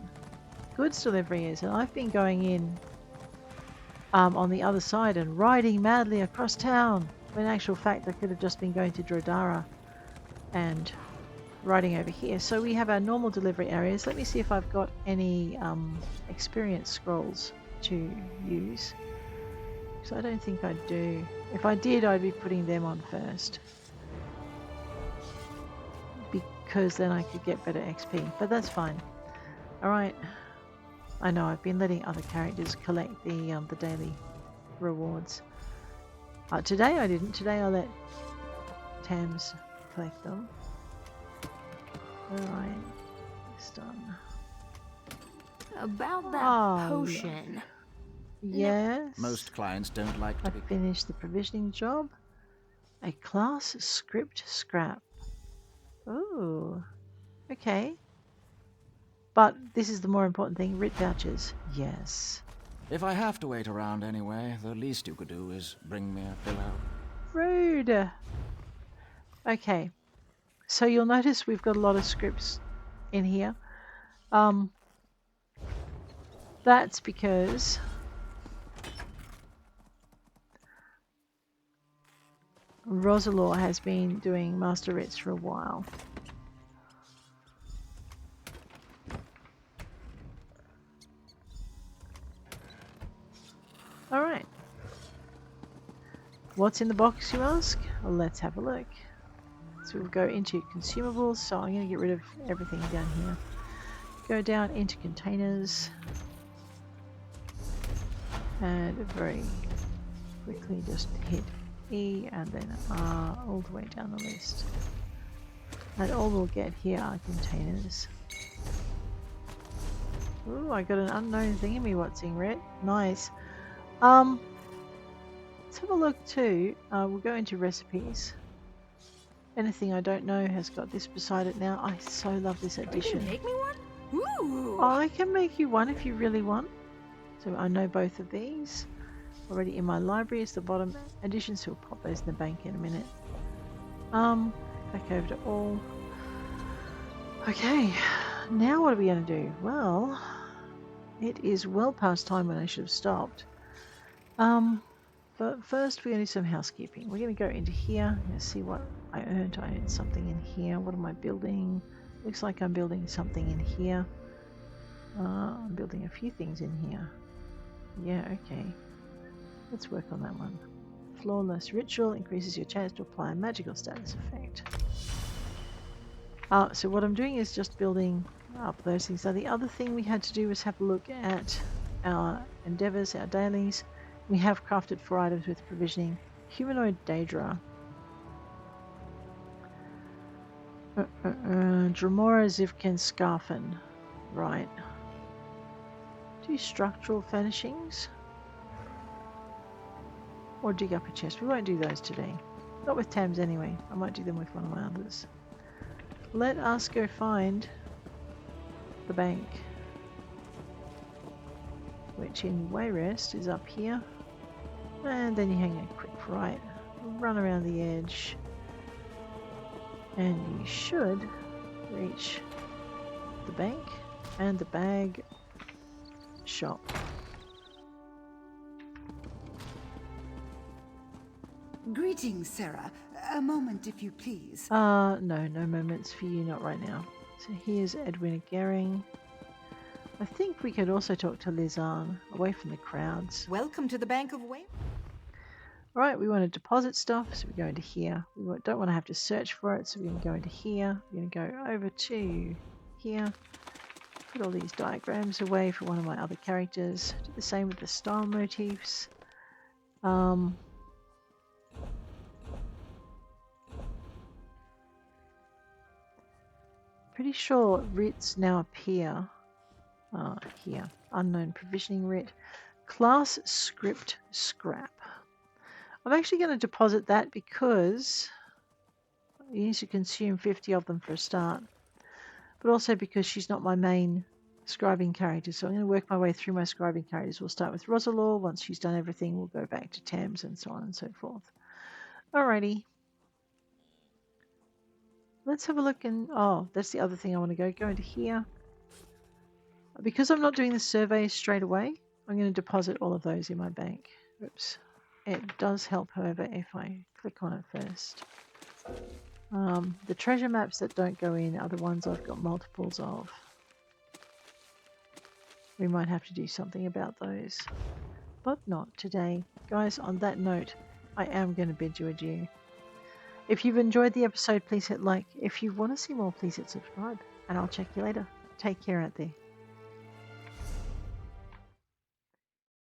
goods delivery is, and I've been going in on the other side and riding madly across town. When in actual fact I could have just been going to Drodara. and writing over here. So we have our normal delivery areas. Let me see if I've got any experience scrolls to use. So I don't think I do. If I did, I'd be putting them on first, because then I could get better XP, but that's fine. Alright, I know I've been letting other characters collect the daily rewards. Today I didn't. Today I let Tams collect them. Alright, it's done. About that potion. Yes. Most clients don't like to be... I finished the provisioning job. A class script scrap. Ooh. Okay. But this is the more important thing. Writ vouchers. Yes. If I have to wait around anyway, the least you could do is bring me a pillow. Rude. Okay. So you'll notice we've got a lot of scripts in here. That's because Rosalor has been doing master writs for a while. Alright. What's in the box, you ask? Well, let's have a look. So we'll go into consumables. So I'm going to get rid of everything down here. Go down into containers. And very quickly just hit E and then R all the way down the list. And all we'll get here are containers. Ooh, I got an unknown thingy what's in red. Nice. Let's have a look too. We'll go into recipes. Anything I don't know has got this beside it now. I so love this addition. You can make me one? Ooh. I can make you one if you really want. So I know both of these. Already in my library is the bottom additions, so we'll pop those in the bank in a minute. Back over to all. Okay, now what are we going to do? Well, it is well past time when I should have stopped. But first we're going to do some housekeeping. We're going to go into here and see what I earned. I earned something in here. What am I building? Looks like I'm building something in here. I'm building a few things in here. Yeah, okay. Let's work on that one. Flawless Ritual increases your chance to apply a magical status effect. So what I'm doing is just building up those things. So the other thing we had to do was have a look at our endeavors, our dailies. We have crafted 4 items with provisioning. Humanoid Daedra. Dramora Zivkin Scarfin. Right. Do structural furnishings. Or dig up a chest. We won't do those today. Not with Tams anyway. I might do them with one of my others. Let us go find the bank, which in Wayrest is up here. And then you hang a quick right, run around the edge, and you should reach the bank and the bag shop. Greetings, Sarah. A moment, if you please. No moments for you, not right now. So here's Edwina Gehring. I think we could also talk to Lizanne, away from the crowds. Welcome to the Bank of Way. Right, we want to deposit stuff, so we go into here. We don't want to have to search for it, so we're going to go into here. We're going to go over to here. Put all these diagrams away for one of my other characters. Do the same with the style motifs. Pretty sure writs now appear here. Unknown provisioning writ. Class script scrap. I'm actually going to deposit that because you need to consume 50 of them for a start. But also because she's not my main scribing character. So I'm going to work my way through my scribing characters. We'll start with Rosalor. Once she's done everything, we'll go back to Tams and so on and so forth. Alrighty. Let's have a look and... oh, that's the other thing I want to go. Go into here. Because I'm not doing the surveys straight away, I'm going to deposit all of those in my bank. Oops. It does help, however, if I click on it first. The treasure maps that don't go in are the ones I've got multiples of. We might have to do something about those, but not today. Guys, on that note, I am going to bid you adieu. If you've enjoyed the episode, please hit like. If you want to see more, please hit subscribe, and I'll check you later. Take care out there.